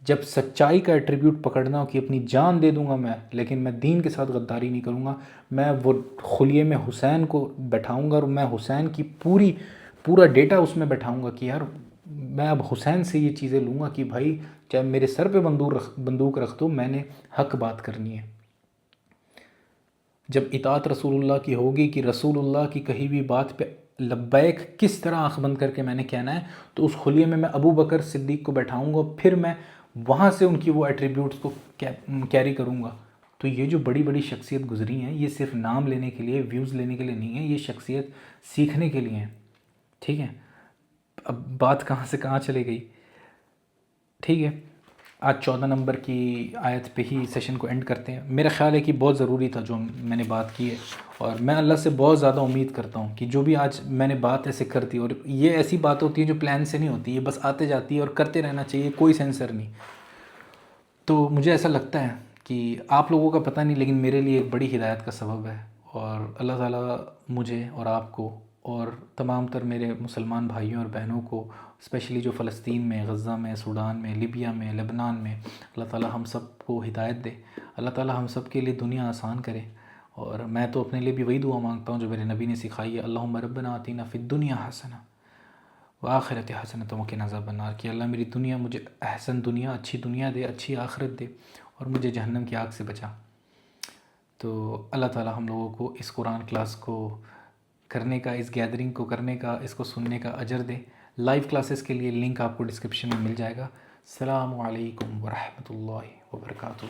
جب سچائی کا ایٹریبیوٹ پکڑنا ہو کہ اپنی جان دے دوں گا میں، لیکن میں دین کے ساتھ غداری نہیں کروں گا، میں وہ خلیے میں حسین کو بیٹھاؤں گا اور میں حسین کی پورا ڈیٹا اس میں بیٹھاؤں گا کہ یار میں اب حسین سے یہ چیزیں لوں گا کہ بھائی چاہے میرے سر پہ بندوق رکھ دو، میں نے حق بات کرنی ہے۔ جب اطاعت رسول اللہ کی ہوگی کہ رسول اللہ کی کہی ہوئی بات پہ لبیک کس طرح آنکھ بند کر کے میں نے کہنا ہے، تو اس خلیے میں ابو بکر صدیق کو بیٹھاؤں گا، پھر میں وہاں سے ان کی وہ ایٹریبیوٹس کو کیری کروں گا۔ تو یہ جو بڑی بڑی شخصیت گزری ہیں، یہ صرف نام لینے کے لیے، ویوز لینے کے لیے نہیں ہے، یہ شخصیت سیکھنے کے لیے ہیں، ٹھیک ہے؟ اب بات کہاں سے کہاں چلے گئی، ٹھیک ہے؟ آج 14 نمبر کی آیت پہ ہی سیشن کو اینڈ کرتے ہیں۔ میرا خیال ہے کہ بہت ضروری تھا جو میں نے بات کی ہے، اور میں اللہ سے بہت زیادہ امید کرتا ہوں کہ جو بھی آج میں نے بات ایسے کر دی، اور یہ ایسی بات ہوتی ہے جو پلان سے نہیں ہوتی، یہ بس آتے جاتی ہے اور کرتے رہنا چاہیے، کوئی سینسر نہیں۔ تو مجھے ایسا لگتا ہے کہ آپ لوگوں کا پتہ نہیں، لیکن میرے لیے ایک بڑی ہدایت کا سبب ہے، اور اللہ تعالیٰ مجھے اور آپ کو اور تمام تر میرے مسلمان بھائیوں اور بہنوں کو، اسپیشلی جو فلسطین میں، غزہ میں، سوڈان میں، لیبیا میں، لبنان میں، اللہ تعالیٰ ہم سب کو ہدایت دے، اللہ تعالیٰ ہم سب کے لیے دنیا آسان کرے۔ اور میں تو اپنے لیے بھی وہی دعا مانگتا ہوں جو میرے نبی نے سکھائی ہے، اللہم ربنا آتینا فی الدنیا حسنہ وآخرت حسنۃ وقنا عذاب النار، کہ اللہ میری دنیا مجھے احسن دنیا، اچھی دنیا دے، اچھی آخرت دے، اور مجھے جہنم کی آگ سے بچا۔ تو اللہ تعالیٰ ہم لوگوں کو اس قرآن کلاس کو کرنے کا، اس گیدرنگ کو کرنے کا، اس کو سننے کا اجر دے۔ لائیو کلاسز کے لیے لنک آپ کو ڈسکرپشن میں مل جائے گا۔ السلام علیکم ورحمۃ اللہ وبرکاتہ۔